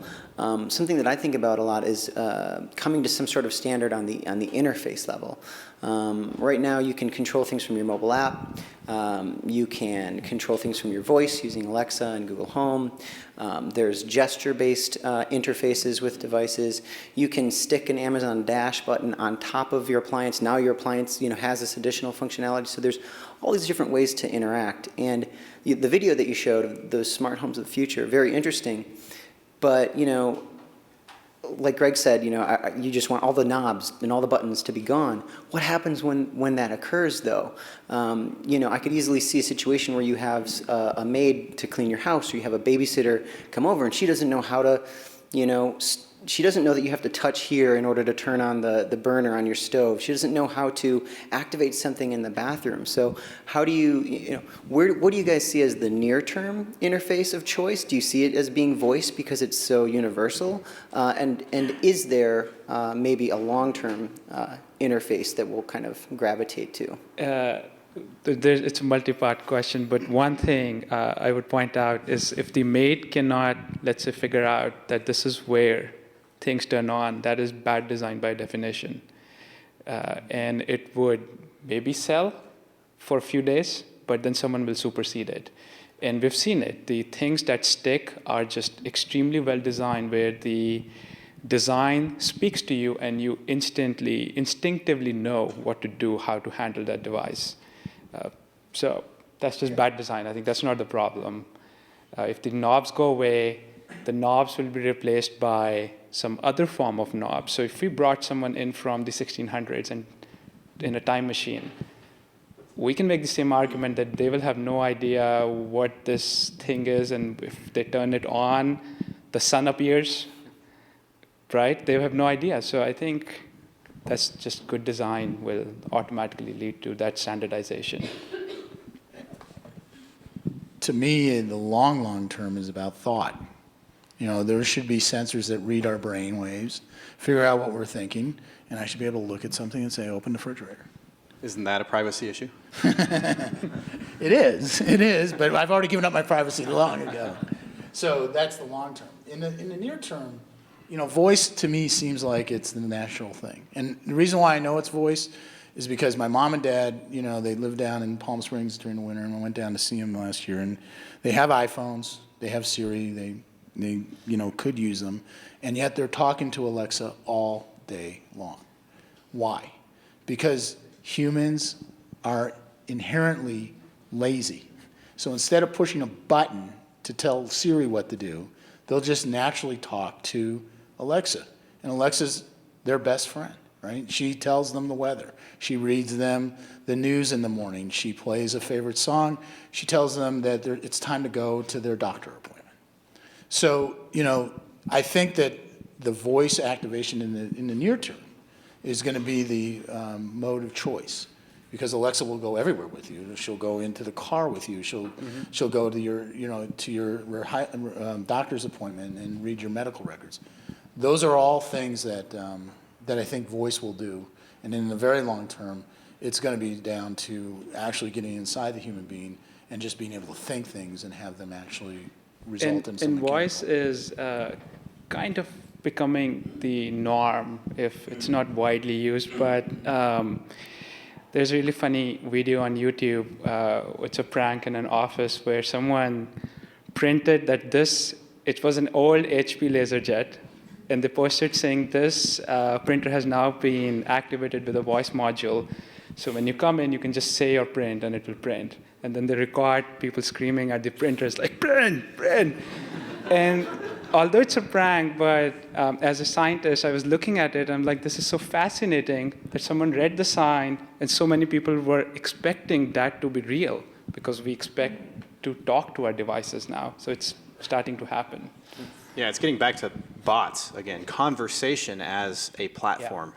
something that I think about a lot is coming to some sort of standard on the interface level. Right now, you can control things from your mobile app. You can control things from your voice using Alexa and Google Home. There's gesture-based interfaces with devices. You can stick an Amazon Dash button on top of your appliance. Now your appliance, has this additional functionality. So there's all these different ways to interact. And the video that you showed of those smart homes of the future, very interesting. But, like Greg said, you just want all the knobs and all the buttons to be gone. What happens when that occurs, though? I could easily see a situation where you have a maid to clean your house, or you have a babysitter come over, and she doesn't know how to, she doesn't know that you have to touch here in order to turn on the burner on your stove. She doesn't know how to activate something in the bathroom. So how do you, what do you guys see as the near-term interface of choice? Do you see it as being voice because it's so universal? And is there maybe a long-term interface that we'll kind of gravitate to? It's a multi-part question, but one thing I would point out is if the maid cannot, let's say, figure out that this is where things turn on, that is bad design by definition. And it would maybe sell for a few days, but then someone will supersede it. And we've seen it. The things that stick are just extremely well designed, where the design speaks to you and you instinctively know what to do, how to handle that device. So that's just bad design. I think that's not the problem. If the knobs go away, the knobs will be replaced by some other form of knob. So if we brought someone in from the 1600s and in a time machine, we can make the same argument that they will have no idea what this thing is, and if they turn it on, the sun appears, right? They have no idea. So I think that's just good design will automatically lead to that standardization. To me, the long term is about thought. There should be sensors that read our brain waves, figure out what we're thinking, and I should be able to look at something and say, open the refrigerator. Isn't that a privacy issue? It is, but I've already given up my privacy long ago. So that's the long term. In the near term, voice to me seems like it's the natural thing. And the reason why I know it's voice is because my mom and dad, they live down in Palm Springs during the winter, and I went down to see them last year, and they have iPhones, they have Siri, they could use them, and yet they're talking to Alexa all day long. Why? Because humans are inherently lazy. So instead of pushing a button to tell Siri what to do, they'll just naturally talk to Alexa. And Alexa's their best friend, right? She tells them the weather. She reads them the news in the morning. She plays a favorite song. She tells them that it's time to go to their doctor appointment. So, I think that the voice activation in the near term is going to be the mode of choice, because Alexa will go everywhere with you. She'll go into the car with you. She'll go to your doctor's appointment and read your medical records. Those are all things that I think voice will do, and in the very long term, it's going to be down to actually getting inside the human being and just being able to think things and have them actually result in something. And voice is kind of becoming the norm if it's not widely used, but there's a really funny video on YouTube. It's a prank in an office where someone printed that it was an old HP LaserJet, and they posted saying this printer has now been activated with a voice module. So when you come in, you can just say your print and it will print. And then they record people screaming at the printers like, print, print. And although it's a prank, but as a scientist, I was looking at it, I'm like, this is so fascinating that someone read the sign and so many people were expecting that to be real, because we expect to talk to our devices now. So it's starting to happen. Yeah, it's getting back to bots again. Conversation as a platform,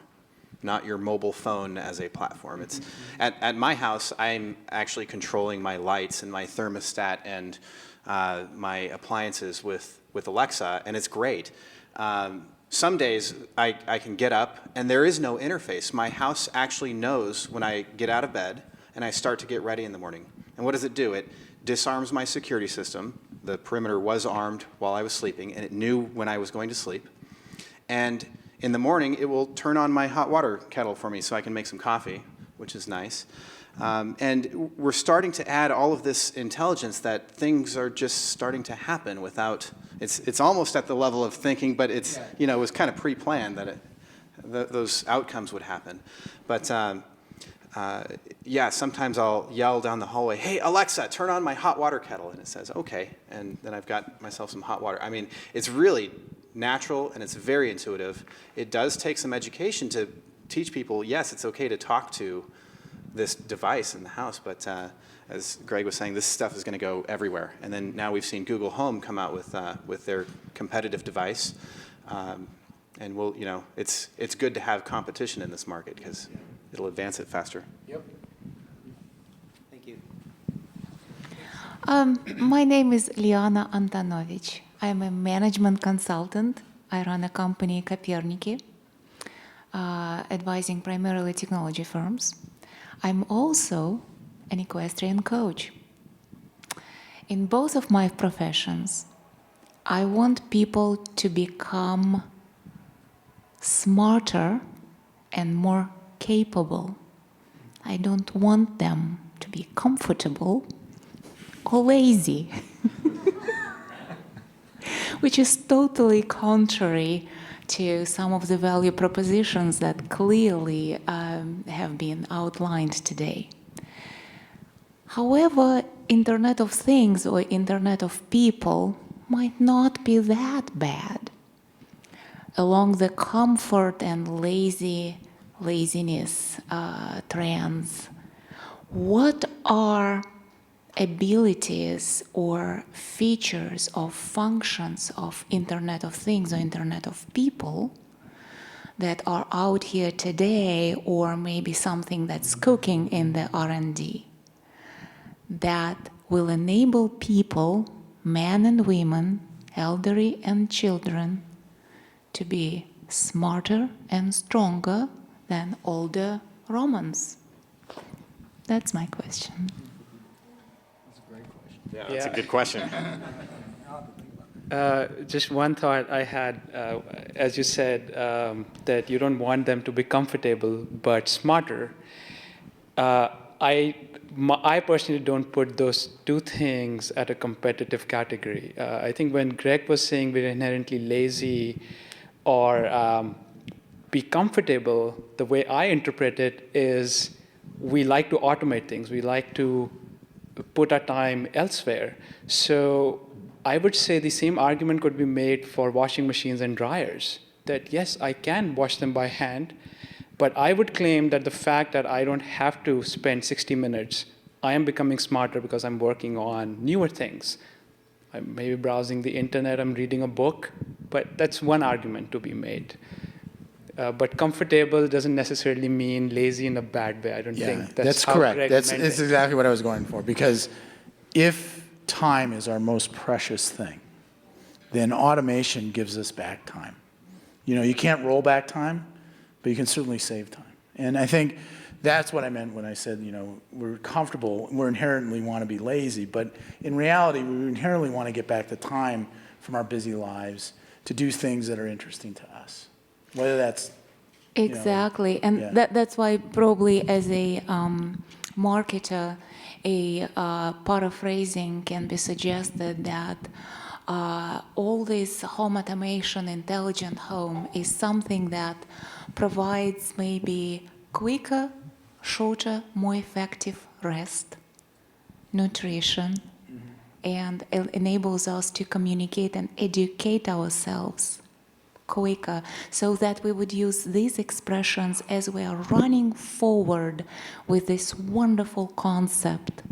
not your mobile phone as a platform. It's at my house, I'm actually controlling my lights and my thermostat and my appliances with Alexa, and it's great. Some days I can get up and there is no interface. My house actually knows when I get out of bed and I start to get ready in the morning. And what does it do? It disarms my security system. The perimeter was armed while I was sleeping, and it knew when I was going to sleep. And in the morning, it will turn on my hot water kettle for me so I can make some coffee, which is nice. And we're starting to add all of this intelligence that things are just starting to happen without, it's almost at the level of thinking, but it's, it was kind of pre-planned that those outcomes would happen. But sometimes I'll yell down the hallway, hey, Alexa, turn on my hot water kettle. And it says, okay. And then I've got myself some hot water. I mean, it's really natural and it's very intuitive. It does take some education to teach people, yes, it's okay to talk to this device in the house, but as Greg was saying, this stuff is going to go everywhere. And then now we've seen Google Home come out with their competitive device. And it's good to have competition in this market because it'll advance it faster. Yep. Thank you. My name is Liana Antonovich. I'm a management consultant. I run a company, Koperniki, advising primarily technology firms. I'm also an equestrian coach. In both of my professions, I want people to become smarter and more capable. I don't want them to be comfortable or lazy, which is totally contrary to some of the value propositions that clearly have been outlined today. However, Internet of Things or Internet of People might not be that bad. Along the comfort and laziness trends, what are abilities or features of functions of Internet of Things or Internet of People that are out here today, or maybe something that's cooking in the R&D, that will enable people, men and women, elderly and children, to be smarter and stronger than older Romans? That's my question. Yeah, that's a good question. Just one thought I had, as you said, that you don't want them to be comfortable but smarter. I personally don't put those two things at a competitive category. I think when Greg was saying we're inherently lazy or be comfortable, the way I interpret it is we like to automate things. We like to put our time elsewhere. So I would say the same argument could be made for washing machines and dryers. That yes, I can wash them by hand, but I would claim that the fact that I don't have to spend 60 minutes, I am becoming smarter because I'm working on newer things. I'm maybe browsing the internet, I'm reading a book, but that's one argument to be made. But comfortable doesn't necessarily mean lazy in a bad way. I don't think that's how correct. Greg That's meant it. exactly what I was going for. Because if time is our most precious thing, then automation gives us back time. You can't roll back time, but you can certainly save time. And I think that's what I meant when I said, we're comfortable, we inherently want to be lazy, but in reality, we inherently want to get back the time from our busy lives to do things that are interesting to us. Whether that's exactly, and yeah. that's why probably as a marketer, a paraphrasing can be suggested that all this home automation, intelligent home, is something that provides maybe quicker, shorter, more effective rest, nutrition, and enables us to communicate and educate ourselves quicker, so that we would use these expressions as we are running forward with this wonderful concept,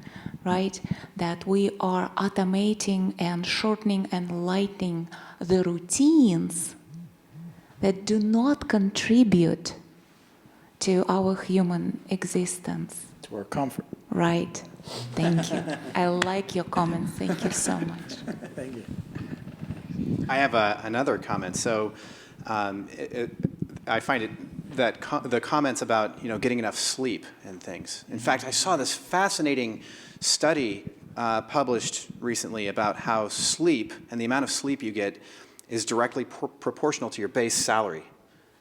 right? That we are automating and shortening and lightening the routines that do not contribute to our human existence. To our comfort. Right. Thank you. I like your comments. Thank you so much. Thank you. I have another comment. So I find it that the comments about getting enough sleep and things. In fact, I saw this fascinating study published recently about how sleep and the amount of sleep you get is directly proportional to your base salary,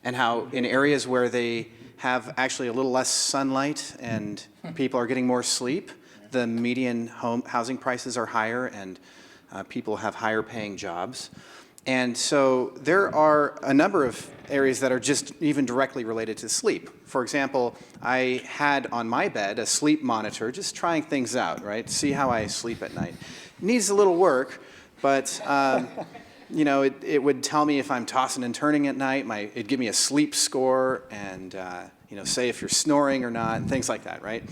and how in areas where they have actually a little less sunlight and people are getting more sleep, the median housing prices are higher and people have higher paying jobs. And so there are a number of areas that are just even directly related to sleep. For example, I had on my bed a sleep monitor, just trying things out, right? See how I sleep at night. It needs a little work, but it would tell me if I'm tossing and turning at night. It'd give me a sleep score and say if you're snoring or not, and things like that, right?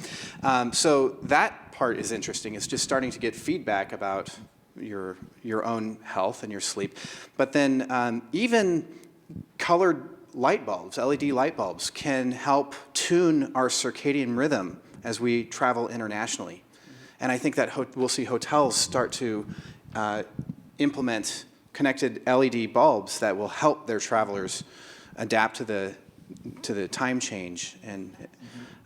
So that part is interesting. It's just starting to get feedback about your own health and your sleep. But then even colored light bulbs, LED light bulbs, can help tune our circadian rhythm as we travel internationally. And I think that we'll see hotels start to implement connected LED bulbs that will help their travelers adapt to the time change. And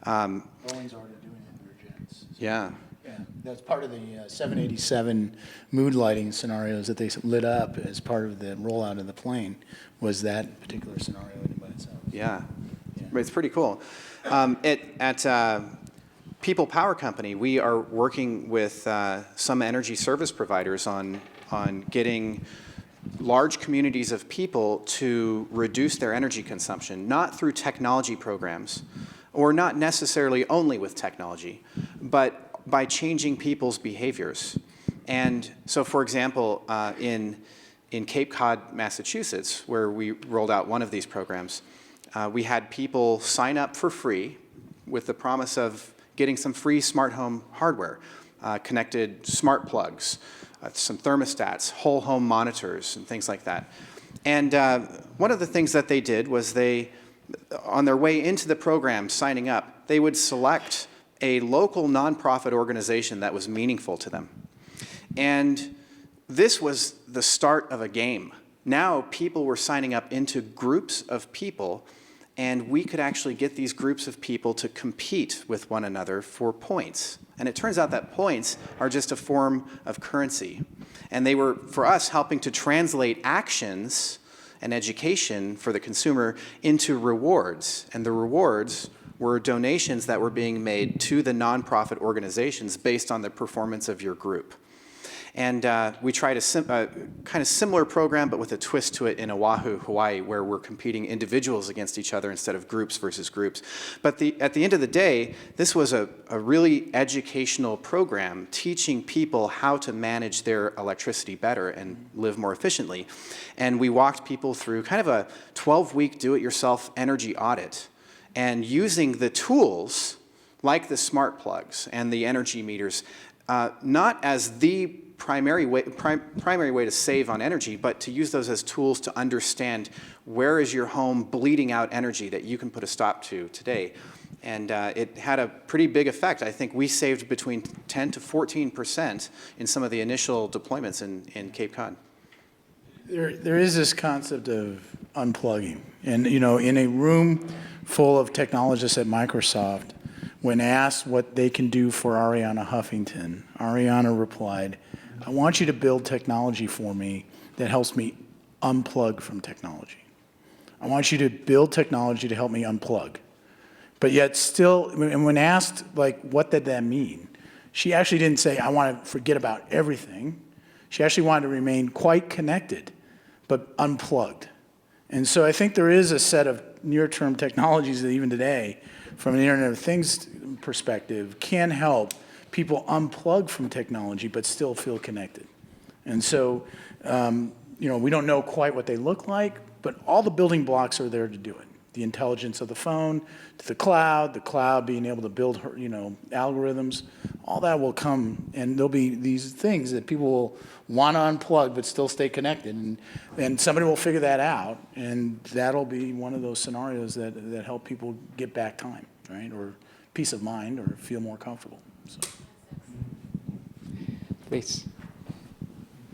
Boeing's already doing it in their jets. Yeah. Yeah, that's part of the 787 mood lighting scenarios that they lit up as part of the rollout of the plane, was that particular scenario in and by itself. Yeah. It's pretty cool. At People Power Company, we are working with some energy service providers on getting large communities of people to reduce their energy consumption, not through technology programs, or not necessarily only with technology, but by changing people's behaviors. And so, for example, in Cape Cod, Massachusetts, where we rolled out one of these programs, we had people sign up for free with the promise of getting some free smart home hardware, connected smart plugs, some thermostats, whole home monitors, and things like that. And one of the things that they did was on their way into the program, signing up, they would select a local nonprofit organization that was meaningful to them. And this was the start of a game. Now people were signing up into groups of people, and we could actually get these groups of people to compete with one another for points. And it turns out that points are just a form of currency. And they were, for us, helping to translate actions and education for the consumer into rewards. And the rewards were donations that were being made to the nonprofit organizations based on the performance of your group. And we tried a kind of similar program, but with a twist to it in Oahu, Hawaii, where we're competing individuals against each other instead of groups versus groups. But at the end of the day, this was a really educational program teaching people how to manage their electricity better and live more efficiently. And we walked people through kind of a 12-week do-it-yourself energy audit. And using the tools like the smart plugs and the energy meters, not as the primary way to save on energy, but to use those as tools to understand where is your home bleeding out energy that you can put a stop to today. And it had a pretty big effect. I think we saved between 10 to 14% in some of the initial deployments in Cape Cod. There is this concept of unplugging. And, you know, in a room full of technologists at Microsoft, when asked what they can do for Ariana Huffington, Ariana replied, "I want you to build technology for me that helps me unplug from technology. I want you to build technology to help me unplug." But yet still, and when asked, like, what did that mean? She actually didn't say, "I want to forget about everything." She actually wanted to remain quite connected, but unplugged. And so I think there is a set of near-term technologies that even today, from an Internet of Things perspective, can help people unplug from technology but still feel connected. And so, you know, we don't know quite what they look like, but all the building blocks are there to do it. The intelligence of the phone, to the cloud being able to build, you know, algorithms, all that will come, and there'll be these things that people will want to unplug but still stay connected, and somebody will figure that out, and that'll be one of those scenarios that help people get back time, right, or peace of mind, or feel more comfortable. So. Please.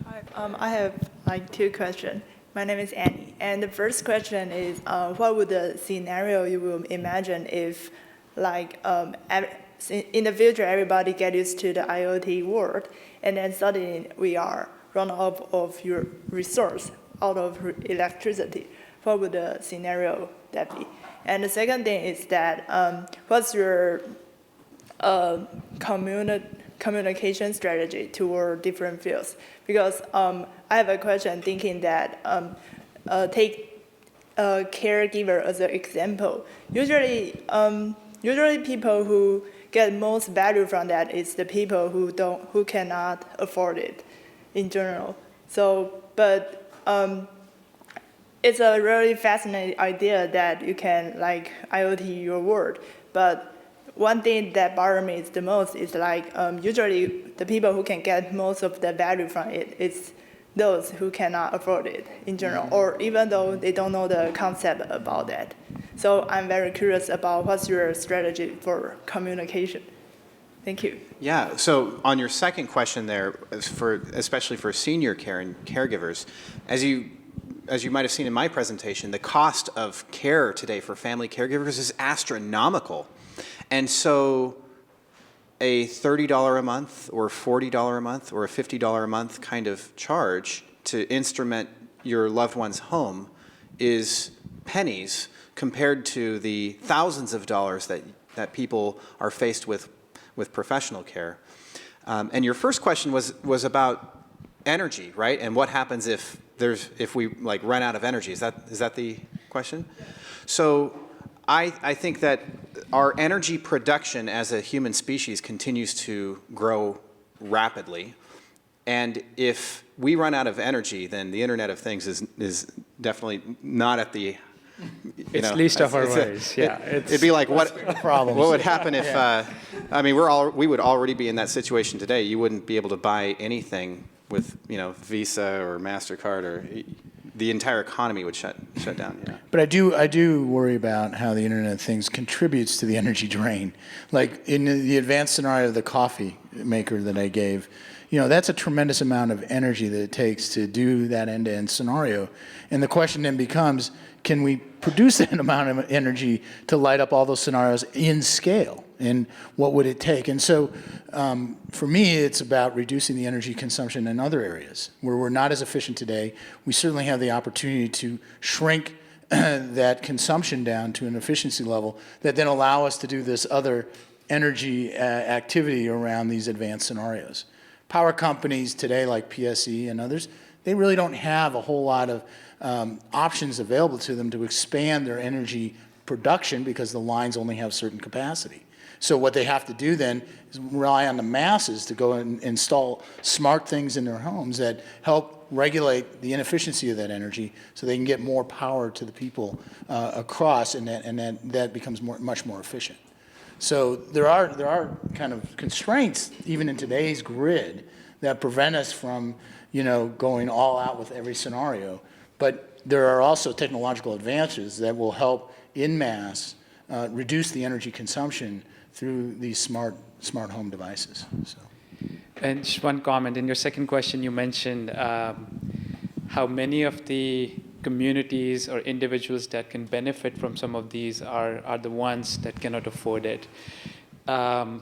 Hi, I have like two questions. My name is Annie, and the first question is, what would the scenario you will imagine if, like, in the future, everybody get used to the IoT world, and then suddenly we are run out of your resource, out of electricity? What would the scenario that be? And the second thing is that, what's your communication strategy toward different fields? Because I have a question thinking that, take a caregiver as an example. Usually people who get most value from that is the people who cannot afford it in general. So, but it's a really fascinating idea that you can like IoT your world. But one thing that bothers me the most is like usually the people who can get most of the value from it is those who cannot afford it in general, or even though they don't know the concept about that. So I'm very curious about what's your strategy for communication. Thank you. Yeah, so on your second question there, especially for senior care and caregivers, as you might have seen in my presentation, the cost of care today for family caregivers is astronomical. And so a $30 a month or $40 a month or a $50 a month kind of charge to instrument your loved one's home is pennies compared to the thousands of dollars that people are faced with professional care. And your first question was about energy, right? And what happens if we like run out of energy? Is that the question? So I think that our energy production as a human species continues to grow rapidly. And if we run out of energy, then the Internet of Things is definitely not at the It's least of our worries. Yeah, it'd be like what would happen if? I mean, we would already be in that situation today. You wouldn't be able to buy anything with Visa or MasterCard, or the entire economy would shut down. Yeah. But I do worry about how the Internet of Things contributes to the energy drain. Like in the advanced scenario of the coffee maker that I gave, that's a tremendous amount of energy that it takes to do that end-to-end scenario. And the question then becomes, can we produce that amount of energy to light up all those scenarios in scale? And what would it take? And so for me, it's about reducing the energy consumption in other areas where we're not as efficient today. We certainly have the opportunity to shrink that consumption down to an efficiency level that then allow us to do this other energy activity around these advanced scenarios. power companies today like PSE and others, they really don't have a whole lot of options available to them to expand their energy production because the lines only have certain capacity. So what they have to do then is rely on the masses to go and install smart things in their homes that help regulate the inefficiency of that energy so they can get more power to the people across, and that becomes much more efficient. So there are kind of constraints even in today's grid that prevent us from, going all out with every scenario. But there are also technological advances that will help in mass reduce the energy consumption through these smart home devices. So. And just one comment. In your second question, you mentioned how many of the communities or individuals that can benefit from some of these are the ones that cannot afford it. And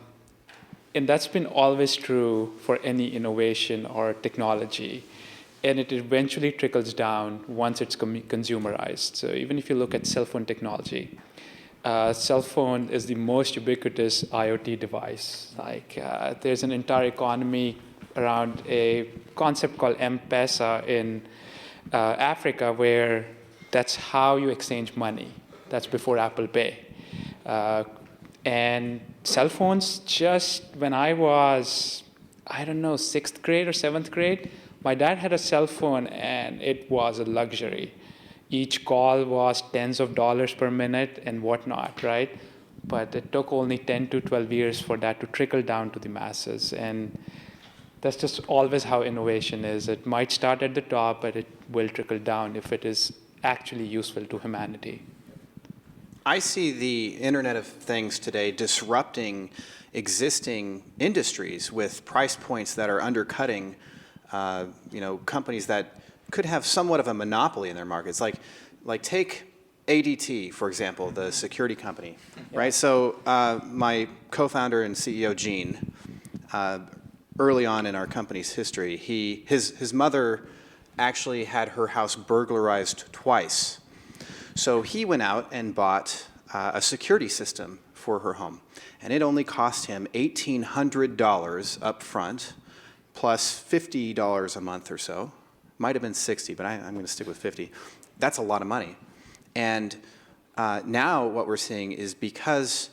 that's been always true for any innovation or technology. And it eventually trickles down once it's consumerized. So even if you look at cell phone technology, cell phone is the most ubiquitous IoT device. There's an entire economy around a concept called M-Pesa in Africa, where that's how you exchange money. That's before Apple Pay. And cell phones, just when I was, 6th grade or 7th grade, my dad had a cell phone, and it was a luxury. Each call was tens of dollars per minute and whatnot, right? But it took only 10 to 12 years for that to trickle down to the masses. And that's just always how innovation is. It might start at the top, but it will trickle down if it is actually useful to humanity. I see the Internet of Things today disrupting existing industries with price points that are undercutting companies that could have somewhat of a monopoly in their markets. Like take ADT, for example, the security company, right? So my co-founder and CEO, Gene, early on in our company's history, his mother actually had her house burglarized twice. So he went out and bought a security system for her home. And it only cost him $1,800 up front, plus $50 a month or so. Might have been 60, but I'm going to stick with 50. That's a lot of money. And now what we're seeing is because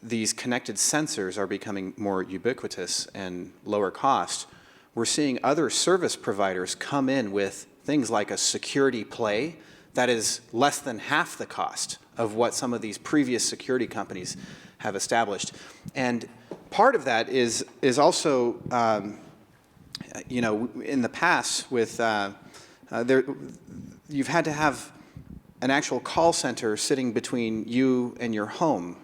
these connected sensors are becoming more ubiquitous and lower cost, we're seeing other service providers come in with things like a security play that is less than half the cost of what some of these previous security companies have established. And part of that is also in the past, with you've had to have an actual call center sitting between you and your home,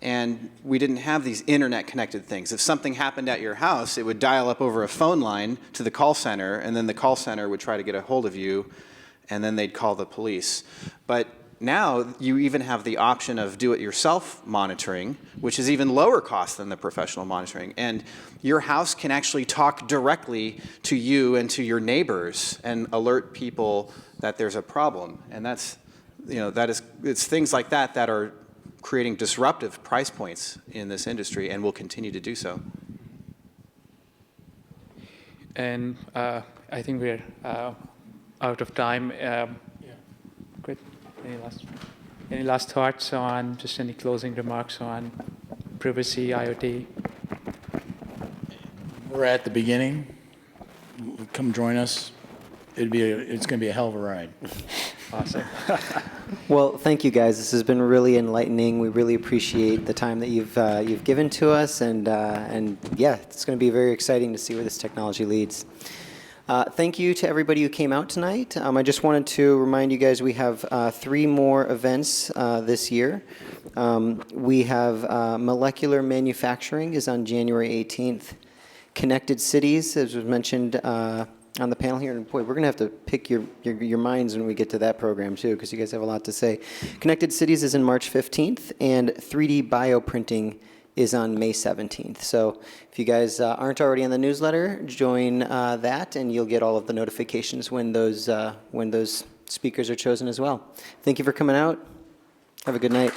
and we didn't have these internet-connected things. If something happened at your house, it would dial up over a phone line to the call center, and then the call center would try to get a hold of you, and then they'd call the police. But now you even have the option of do-it-yourself monitoring, which is even lower cost than the professional monitoring. And your house can actually talk directly to you and to your neighbors and alert people that there's a problem. And it's things like that that are creating disruptive price points in this industry and will continue to do so. And I think we're out of time. Great. Any last thoughts on, just any closing remarks on privacy, IoT? We're at the beginning. Come join us. It's going to be a hell of a ride. Awesome. Well, thank you guys. This has been really enlightening. We really appreciate the time that you've given to us, and yeah, it's going to be very exciting to see where this technology leads. Thank you to everybody who came out tonight. I just wanted to remind you guys we have 3 more events this year. We have Molecular Manufacturing is on January 18th. Connected Cities, as was mentioned on the panel here, and boy, we're going to have to pick your minds when we get to that program too, because you guys have a lot to say. Connected Cities is in March 15th, and 3D bioprinting is on May 17th. So if you guys aren't already on the newsletter, join that, and you'll get all of the notifications when those speakers are chosen as well. Thank you for coming out. Have a good night.